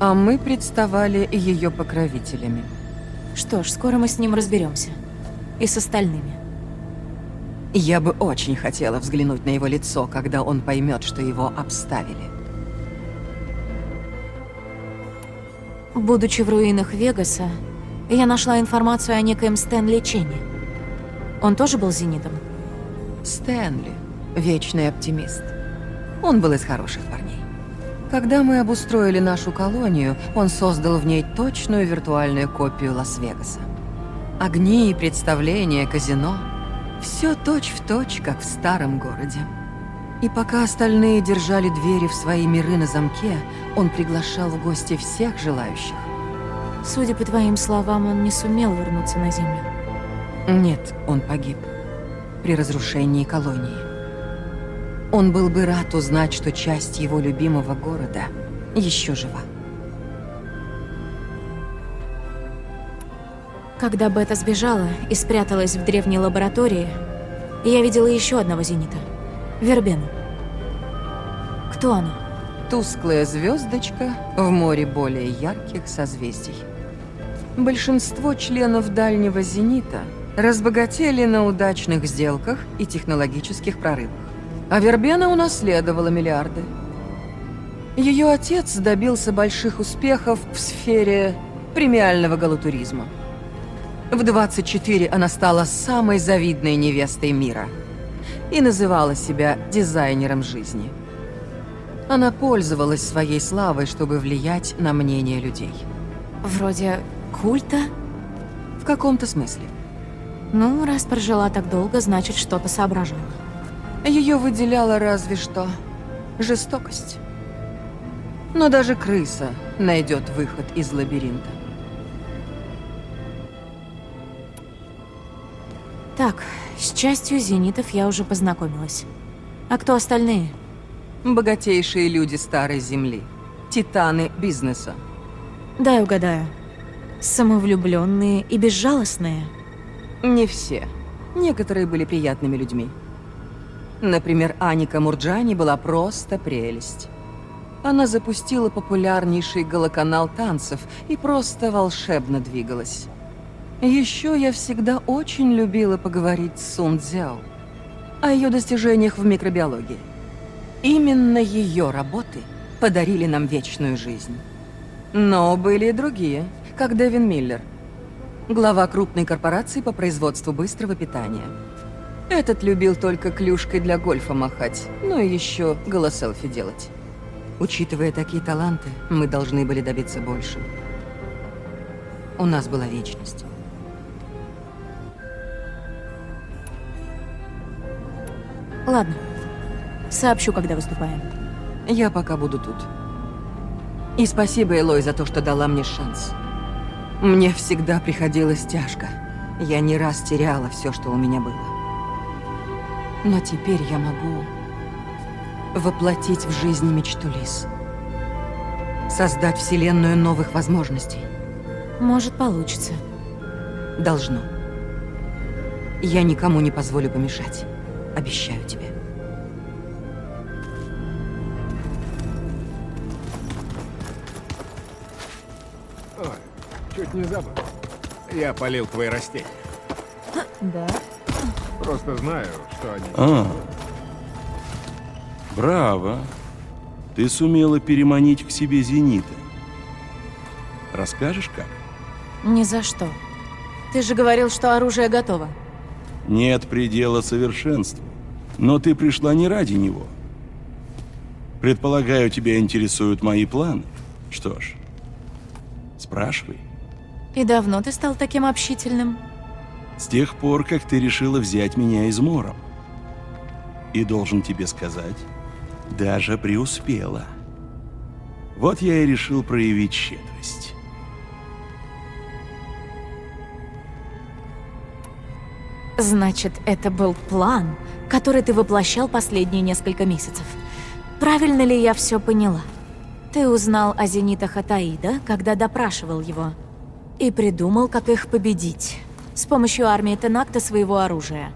[SPEAKER 15] А мы представали ее покровителями.
[SPEAKER 1] Что ж, скоро мы с ним разберемся. И с остальными.
[SPEAKER 15] Я бы очень хотела взглянуть на его лицо, когда он поймет, что его обставили.
[SPEAKER 1] Будучи в руинах Вегаса, я нашла информацию о некоем Стэнли Ченни. Он тоже был зенитом?
[SPEAKER 15] Стэнли – вечный оптимист. Он был из хороших парней. Когда мы обустроили нашу колонию, он создал в ней точную виртуальную копию Лас-Вегаса. Огни и представления, казино – все точь-в-точь, как в старом городе. И пока остальные держали двери в свои миры на замке, он приглашал в гости всех желающих.
[SPEAKER 1] Судя по твоим словам, он не сумел вернуться на Землю.
[SPEAKER 15] Нет, он погиб при разрушении колонии. Он был бы рад узнать, что часть его любимого города еще жива.
[SPEAKER 1] Когда Бета сбежала и спряталась в древней лаборатории, я видела еще одного зенита — Вербену. Кто она?
[SPEAKER 15] Тусклая звездочка в море более ярких созвездий. Большинство членов Дальнего Зенита разбогатели на удачных сделках и технологических прорывах. А Вербена унаследовала миллиарды. Ее отец добился больших успехов в сфере премиального галлотуризма. В 24 она стала самой завидной невестой мира и называла себя дизайнером жизни. Она пользовалась своей славой, чтобы влиять на мнение людей.
[SPEAKER 1] Вроде культа?
[SPEAKER 15] В каком-то смысле.
[SPEAKER 1] Ну, раз прожила так долго, значит, что-то соображала.
[SPEAKER 15] Ее выделяла разве что жестокость. Но даже крыса найдет выход из лабиринта.
[SPEAKER 1] Так, с частью зенитов я уже познакомилась. А кто остальные?
[SPEAKER 15] Богатейшие люди Старой Земли. Титаны бизнеса.
[SPEAKER 1] Дай угадаю. Самовлюбленные и безжалостные?
[SPEAKER 15] Не все. Некоторые были приятными людьми. Например, Аника Мурджани была просто прелесть. Она запустила популярнейший галоканал танцев и просто волшебно двигалась. Еще я всегда очень любила поговорить с Сун Цзяо о ее достижениях в микробиологии. Именно ее работы подарили нам вечную жизнь. Но были и другие, как Дэвин Миллер, глава крупной корпорации по производству быстрого питания. Этот любил только клюшкой для гольфа махать, ну и еще голоселфи делать. Учитывая такие таланты, мы должны были добиться больше. У нас была вечность.
[SPEAKER 1] Ладно. Сообщу, когда выступаем.
[SPEAKER 15] Я пока буду тут. И спасибо, Элой, за то, что дала мне шанс. Мне всегда приходилось тяжко. Я не раз теряла все, что у меня было. Но теперь я могу воплотить в жизнь мечту Лиз. Создать вселенную новых возможностей.
[SPEAKER 1] Может, получится.
[SPEAKER 15] Должно. Я никому не позволю помешать. Обещаю тебе.
[SPEAKER 13] Ой, чуть не забыл. Я полил твои растения.
[SPEAKER 1] Да?
[SPEAKER 13] Просто знаю, что они...
[SPEAKER 14] Браво. Ты сумела переманить к себе зенита. Расскажешь, как?
[SPEAKER 1] Ни за что. Ты же говорил, что оружие готово.
[SPEAKER 14] Нет предела совершенству. Но ты пришла не ради него. Предполагаю, тебя интересуют мои планы. Что ж, спрашивай.
[SPEAKER 1] И давно ты стал таким общительным?
[SPEAKER 14] С тех пор, как ты решила взять меня измором. И должен тебе сказать, даже преуспела. Вот я и решил проявить щедрость.
[SPEAKER 1] Значит, это был план, который ты воплощал последние несколько месяцев. Правильно ли я все поняла? Ты узнал о зенитах Атаида, когда допрашивал его, и придумал, как их победить с помощью армии Тенакта своего оружия.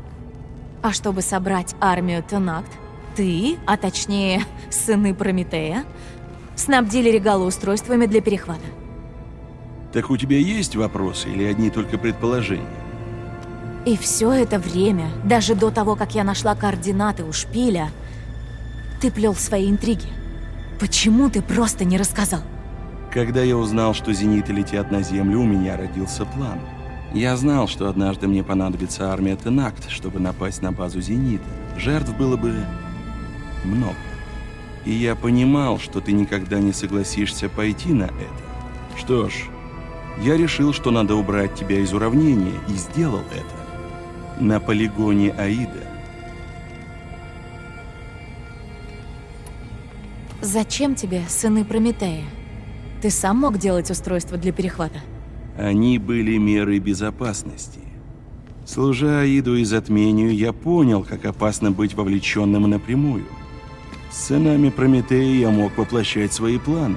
[SPEAKER 1] А чтобы собрать армию Тенакт, ты, а точнее сыны Прометея, снабдили Регала устройствами для перехвата.
[SPEAKER 14] Так у тебя есть вопросы или одни только предположения?
[SPEAKER 1] И все это время, даже до того, как я нашла координаты у шпиля, ты плел свои интриги. Почему ты просто не рассказал?
[SPEAKER 14] Когда я узнал, что зениты летят на Землю, у меня родился план. Я знал, что однажды мне понадобится армия Тенакт, чтобы напасть на базу зенита. Жертв было бы много. И я понимал, что ты никогда не согласишься пойти на это. Что ж, я решил, что надо убрать тебя из уравнения, и сделал это. На полигоне Аида.
[SPEAKER 1] Зачем тебе сыны Прометея? Ты сам мог делать устройство для перехвата?
[SPEAKER 14] Они были мерой безопасности. Служа Аиду и затмению, я понял, как опасно быть вовлеченным напрямую. С сынами Прометея я мог воплощать свои планы,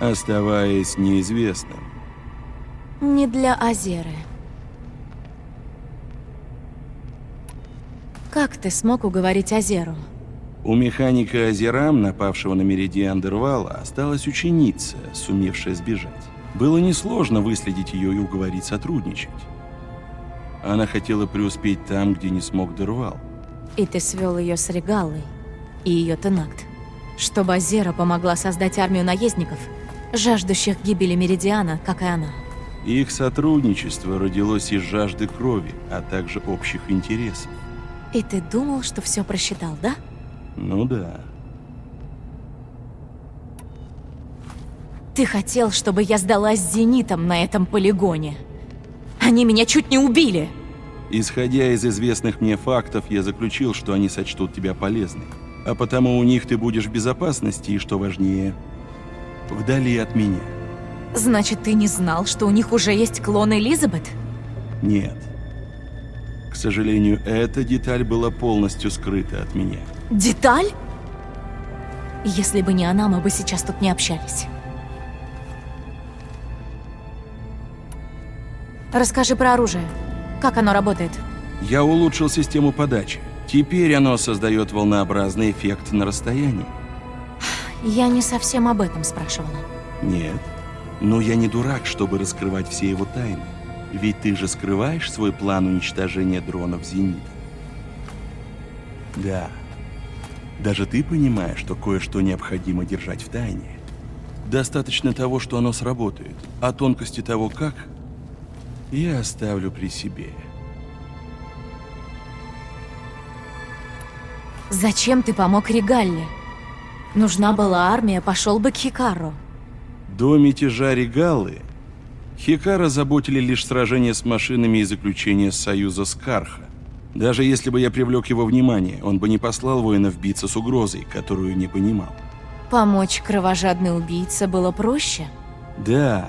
[SPEAKER 14] оставаясь неизвестным.
[SPEAKER 1] Не для Азеры. Как ты смог уговорить Азеру?
[SPEAKER 14] У механика Азерам, напавшего на Меридиан Дервала, осталась ученица, сумевшая сбежать. Было несложно выследить ее и уговорить сотрудничать. Она хотела преуспеть там, где не смог Дервал.
[SPEAKER 1] И ты свел ее с Регалой и ее Тенакт, чтобы Азера помогла создать армию наездников, жаждущих гибели Меридиана, как и она.
[SPEAKER 14] Их сотрудничество родилось из жажды крови, а также общих интересов.
[SPEAKER 1] И ты думал, что все просчитал, да?
[SPEAKER 14] Ну да.
[SPEAKER 1] Ты хотел, чтобы я сдалась зенитам на этом полигоне. Они меня чуть не убили.
[SPEAKER 14] Исходя из известных мне фактов, я заключил, что они сочтут тебя полезной. А потому у них ты будешь в безопасности и, что важнее, вдали от меня.
[SPEAKER 1] Значит, ты не знал, что у них уже есть клон Элизабет?
[SPEAKER 14] Нет. К сожалению, эта деталь была полностью скрыта от меня.
[SPEAKER 1] Деталь? Если бы не она, мы бы сейчас тут не общались. Расскажи про оружие. Как оно работает?
[SPEAKER 14] Я улучшил систему подачи. Теперь оно создает волнообразный эффект на расстоянии.
[SPEAKER 1] Я не совсем об этом спрашивала.
[SPEAKER 14] Нет. Но я не дурак, чтобы раскрывать все его тайны. Ведь ты же скрываешь свой план уничтожения дронов «Зенита». Да. Даже ты понимаешь, что кое-что необходимо держать в тайне. Достаточно того, что оно сработает, а тонкости того, как, я оставлю при себе.
[SPEAKER 1] Зачем ты помог Регалле? Нужна была армия, пошел бы к Хикару.
[SPEAKER 14] До мятежа Регалы Хикара заботили лишь сражения с машинами и заключение союза с Карха. Даже если бы я привлек его внимание, он бы не послал воинов биться с угрозой, которую не понимал.
[SPEAKER 1] Помочь кровожадной убийце было проще?
[SPEAKER 14] Да,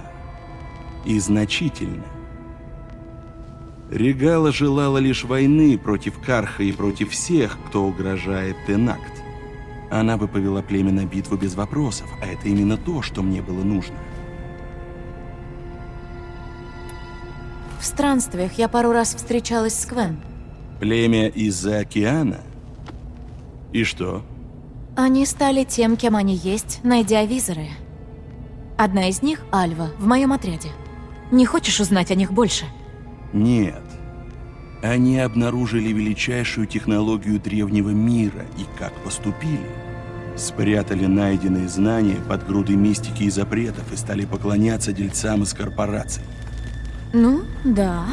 [SPEAKER 14] и значительно. Регала желала лишь войны против Карха и против всех, кто угрожает Тенакт. Она бы повела племя на битву без вопросов, а это именно то, что мне было нужно.
[SPEAKER 1] В странствиях я пару раз встречалась с Квен.
[SPEAKER 14] Племя из-за океана? И что?
[SPEAKER 1] Они стали тем, кем они есть, найдя визоры. Одна из них — Альва, в моем отряде. Не хочешь узнать о них больше?
[SPEAKER 14] Нет. Они обнаружили величайшую технологию древнего мира и как поступили. Спрятали найденные знания под грудой мистики и запретов и стали поклоняться дельцам из корпораций.
[SPEAKER 1] Ну, да.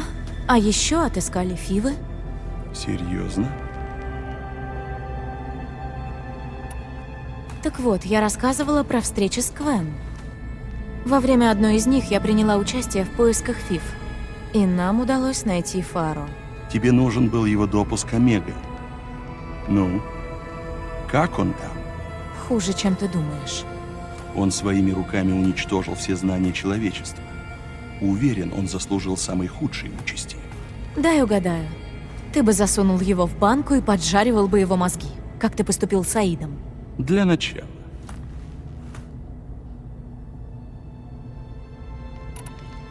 [SPEAKER 1] А еще отыскали Фивы.
[SPEAKER 14] Серьезно?
[SPEAKER 1] Так вот, я рассказывала про встречи с Квен. Во время одной из них я приняла участие в поисках Фив. И нам удалось найти Фаро.
[SPEAKER 14] Тебе нужен был его допуск Омега. Ну, как он там?
[SPEAKER 1] Хуже, чем ты думаешь.
[SPEAKER 14] Он своими руками уничтожил все знания человечества. Уверен, он заслужил самой худшей участи.
[SPEAKER 1] Дай угадаю. Ты бы засунул его в банку и поджаривал бы его мозги, как ты поступил с Аидом.
[SPEAKER 14] Для начала.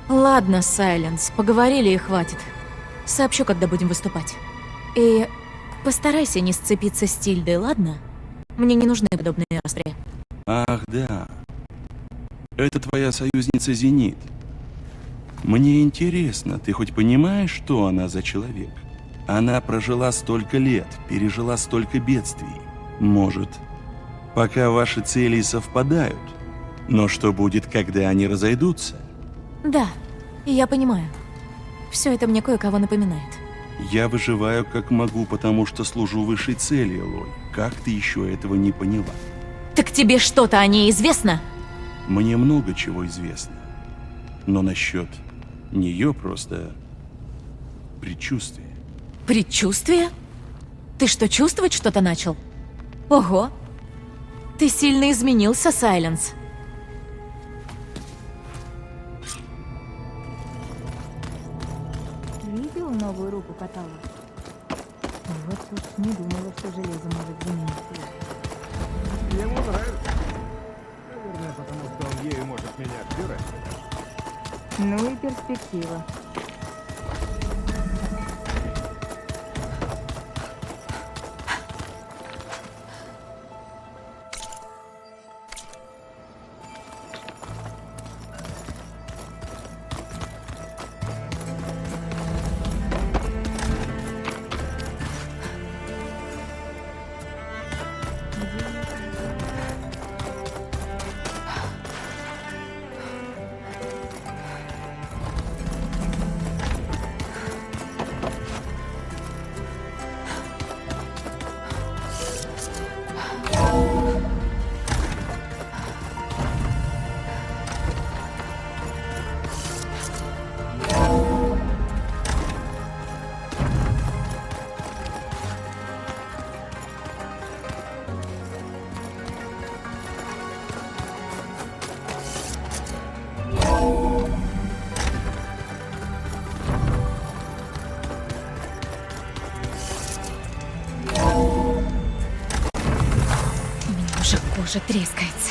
[SPEAKER 1] Ладно, Сайленс, поговорили и хватит. Сообщу, когда будем выступать. И постарайся не сцепиться с Тильдой, ладно? Мне не нужны подобные распри.
[SPEAKER 14] Ах, да. Это твоя союзница Зенит. Мне интересно, ты хоть понимаешь, что она за человек? Она прожила столько лет, пережила столько бедствий. Может, пока ваши цели совпадают. Но что будет, когда они разойдутся?
[SPEAKER 1] Да, я понимаю. Все это мне кое-кого напоминает.
[SPEAKER 14] Я выживаю как могу, потому что служу высшей цели, Элой. Как ты еще этого не поняла?
[SPEAKER 1] Так тебе что-то о ней известно?
[SPEAKER 14] Мне много чего известно. Но насчет нее просто предчувствие.
[SPEAKER 1] Предчувствие? Ты что, чувствовать что-то начал? Ого! Ты сильно изменился, Сайленс.
[SPEAKER 2] Видел новую руку каталог? Вот уж не думала, что железо может заменить.
[SPEAKER 13] Ему нравится. Наверное, потому что он ею может меня отбирать.
[SPEAKER 2] Ну и перспектива.
[SPEAKER 1] Кожа трескается.